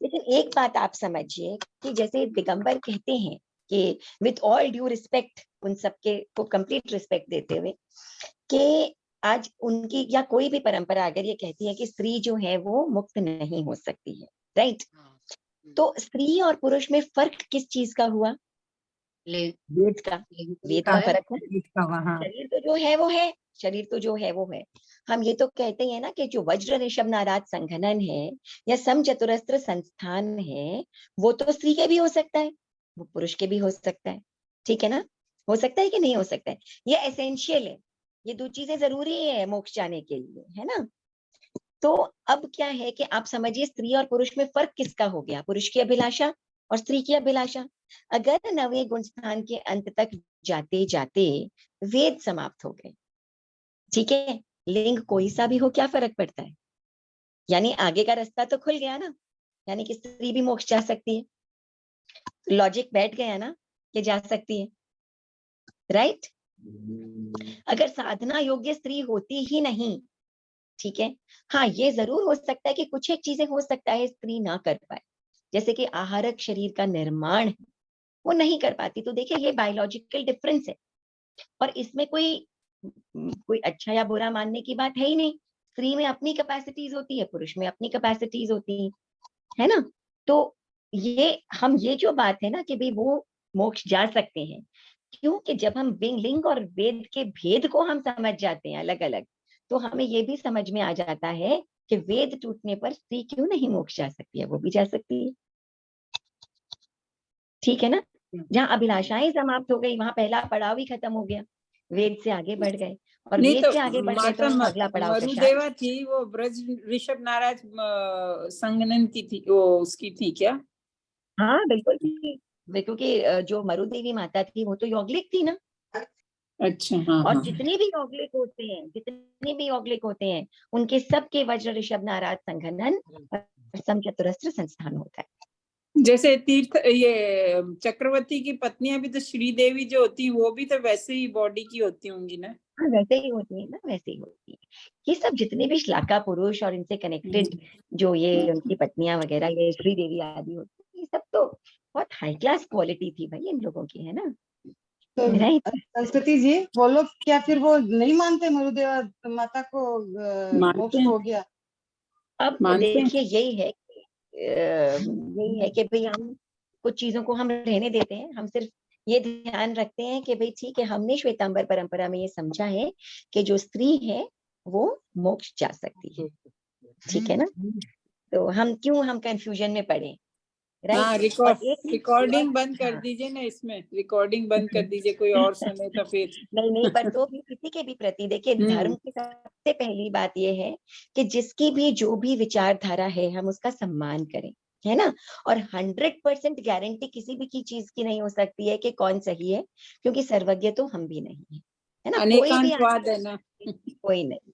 [SPEAKER 1] लेकिन एक बात आप समझिए कि जैसे दिगंबर कहते हैं कि विथ ऑल ड्यू रिस्पेक्ट, उन सबके को कंप्लीट रिस्पेक्ट देते हुए, कि आज उनकी या कोई भी परंपरा अगर ये कहती है कि स्त्री जो है वो मुक्त नहीं हो सकती है, राइट। तो स्त्री और पुरुष में फर्क किस चीज का हुआ? वेद का। वेद का फर्क हुआ।
[SPEAKER 5] हाँ।
[SPEAKER 1] शरीर तो जो है वो है, शरीर तो जो है वो है। हम ये तो कहते हैं ना कि जो वज्र ऋषभ नाराज संघनन है या समचतुरस्त्र संस्थान है, वो तो स्त्री के भी हो सकता है, वो पुरुष के भी हो सकता है, ठीक है ना। हो सकता है कि नहीं हो सकता है, ये एसेंशियल है, ये दो चीजें जरूरी है मोक्ष जाने के लिए, है ना। तो अब क्या है कि आप समझिए, स्त्री और पुरुष में फर्क किसका हो गया? पुरुष की अभिलाषा और स्त्री की अभिलाषा। अगर नवे गुण स्थान के अंत तक जाते जाते वेद समाप्त हो गए, ठीक है, लिंग कोई सा भी हो, क्या फर्क पड़ता है? यानी आगे का रास्ता तो खुल गया ना, यानी कि स्त्री भी मोक्ष जा सकती है, लॉजिक बैठ गया ना कि जा सकती है, राइट। अगर साधना योग्य स्त्री होती ही नहीं, ठीक है, हाँ ये जरूर हो सकता है कि कुछ एक चीजें हो सकता है स्त्री ना कर पाए, जैसे कि आहारक शरीर का निर्माण है, वो नहीं कर पाती। तो देखिए, ये बायोलॉजिकल डिफरेंस है और इसमें कोई अच्छा या बुरा मानने की बात है ही नहीं। स्त्री में अपनी कैपेसिटीज होती है, पुरुष में अपनी कैपेसिटीज होती है ना। तो ये जो बात है ना कि भाई वो मोक्ष जा सकते हैं, क्योंकि जब हम लिंग और वेद के भेद को हम समझ जाते हैं अलग अलग, तो हमें ये भी समझ में आ जाता है कि वेद टूटने पर स्त्री क्यों नहीं मोक्ष जा सकती है, वो भी जा सकती है, ठीक है ना। जहाँ अभिलाषाएं समाप्त हो गई, वहां पहला पड़ाव ही खत्म हो गया, वेद से आगे बढ़ गए, और
[SPEAKER 2] नहीं
[SPEAKER 1] वेद
[SPEAKER 2] तो
[SPEAKER 1] से आगे बढ़ गए तो
[SPEAKER 2] माता
[SPEAKER 1] अगला पड़ाव कशाय।
[SPEAKER 2] मरुदेवा थी, वो ब्रज ऋषभ नाराज संगनन की थी, वो उसकी थी क्या?
[SPEAKER 1] हाँ बिल्कुल थी, क्योंकि जो मरुदेवी माता थी वो तो यौगलिक थी ना।
[SPEAKER 2] अच्छा, हाँ
[SPEAKER 1] और
[SPEAKER 2] हाँ।
[SPEAKER 1] जितने भी यौगलिक होते हैं उनके सबके वज्र ऋषभ नाराज संघनन और समचतुरस्त्र संस्थान होता है।
[SPEAKER 2] जैसे तीर्थ ये चक्रवर्ती की पत्नियां भी तो श्रीदेवी जो होती वो भी तो वैसे ही बॉडी की होती होंगी ना?
[SPEAKER 1] हाँ वैसे ही होती है ना, वैसे ही होती है। ये सब जितने भी श्लाका पुरुष और इनसे कनेक्टेड जो ये उनकी पत्नियां वगैरह, ये श्री देवी आदि होती है, ये सब तो बहुत हाई क्लास क्वालिटी थी भाई इन लोगों की, है ना,
[SPEAKER 8] तो
[SPEAKER 1] राइट।
[SPEAKER 8] सरस्वती जी, वो लोग क्या फिर वो नहीं मानते मरुदेवा माता को मोक्ष
[SPEAKER 2] मानते
[SPEAKER 8] हो गया?
[SPEAKER 1] अब
[SPEAKER 2] मानते हैं।
[SPEAKER 1] देखिए, यही है कि भाई हम कुछ चीजों को हम रहने देते हैं, हम सिर्फ ये ध्यान रखते हैं कि भाई ठीक है, हमने श्वेतांबर परंपरा में ये समझा है कि जो स्त्री है वो मोक्ष जा सकती है, ठीक है ना। तो हम कंफ्यूजन में पड़े,
[SPEAKER 2] हाँ,
[SPEAKER 1] राइट। और एक
[SPEAKER 2] रिकॉर्डिंग बंद कर
[SPEAKER 1] हाँ,
[SPEAKER 2] दीजिए ना, इसमें रिकॉर्डिंग बंद कर दीजिए, कोई और सुने तो फिर।
[SPEAKER 1] नहीं पर तो भी किसी के भी प्रति देखिए, धर्म की सबसे पहली बात यह है कि जिसकी भी जो भी विचारधारा है हम उसका सम्मान करें, है ना। और 100% गारंटी किसी भी की चीज की नहीं हो सकती है कि कौन सही है, क्योंकि सर्वज्ञ तो हम भी नहीं है ना, कोई भी
[SPEAKER 2] अनेकांतवाद है ना,
[SPEAKER 1] कोई नहीं,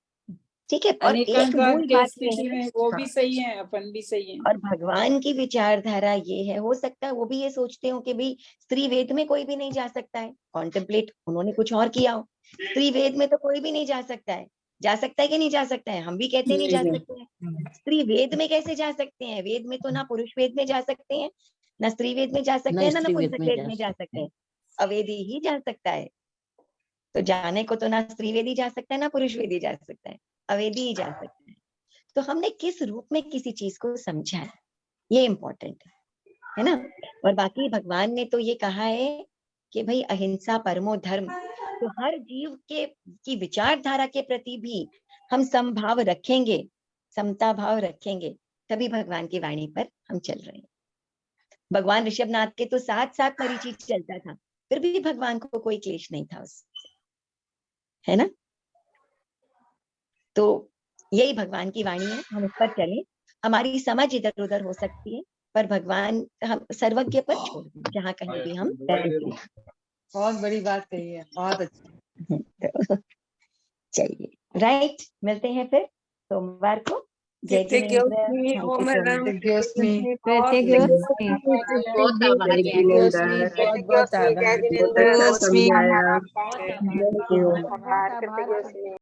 [SPEAKER 1] ठीक है। और एक
[SPEAKER 2] अनेकांतवाद
[SPEAKER 1] मूल
[SPEAKER 2] के
[SPEAKER 1] बात ये
[SPEAKER 2] स्थिति
[SPEAKER 1] है,
[SPEAKER 2] में वो
[SPEAKER 1] हाँ,
[SPEAKER 2] भी सही है, अपन भी सही है।
[SPEAKER 1] और भगवान की विचारधारा ये है, हो सकता है वो भी ये सोचते हो कि भाई स्त्री वेद में कोई भी नहीं जा सकता है, कॉन्टेम्पलेट उन्होंने कुछ और किया हो, स्त्री वेद में तो कोई भी नहीं जा सकता है। जा सकता है कि नहीं जा सकता है? हम भी कहते हैं नहीं जा सकते हैं। स्त्री वेद में कैसे जा सकते हैं? वेद में तो ना पुरुष वेद में जा सकते हैं, ना स्त्री वेद में जा सकते हैं, ना
[SPEAKER 3] स्त्री वेद
[SPEAKER 1] नपुंसक
[SPEAKER 3] में
[SPEAKER 1] वेद
[SPEAKER 3] जा
[SPEAKER 1] में जा
[SPEAKER 3] सकते
[SPEAKER 1] सकते हैं, अवेदी ही जा सकता है। तो जाने को तो ना स्त्री वेदी जा सकता है, ना पुरुष वेदी जा सकता है, अवेदी ही जा सकता है। तो हमने किस रूप में किसी चीज को समझा है, ये इम्पोर्टेंट है ना। और बाकी भगवान ने तो ये कहा है कि भाई अहिंसा परमो धर्म, तो हर जीव के की विचारधारा के प्रति भी हम समभाव रखेंगे, समता भाव रखेंगे, तभी भगवान की वाणी पर हम चल रहे हैं। भगवान ऋषभनाथ के तो साथ साथ मरीचि चलता था, फिर भी भगवान को कोई क्लेश नहीं था उस, है ना। तो यही भगवान की वाणी है, हम उस पर चलें हमारी समझ इधर उधर हो सकती है, पर भगवान हम सर्वज्ञ पर छोड़ दें, जहाँ कहीं भी हम रहते हैं।
[SPEAKER 8] बहुत बड़ी बात कही है, बहुत अच्छी।
[SPEAKER 1] तो चलिए, राइट, मिलते हैं फिर सोमवार को। जय Jinendra, thank you so much.
[SPEAKER 8] प्रत्यज्ञोस्मि।
[SPEAKER 6] बहुत आभारी हैं।
[SPEAKER 4] बहुत बहुत आभार।
[SPEAKER 1] Thank you.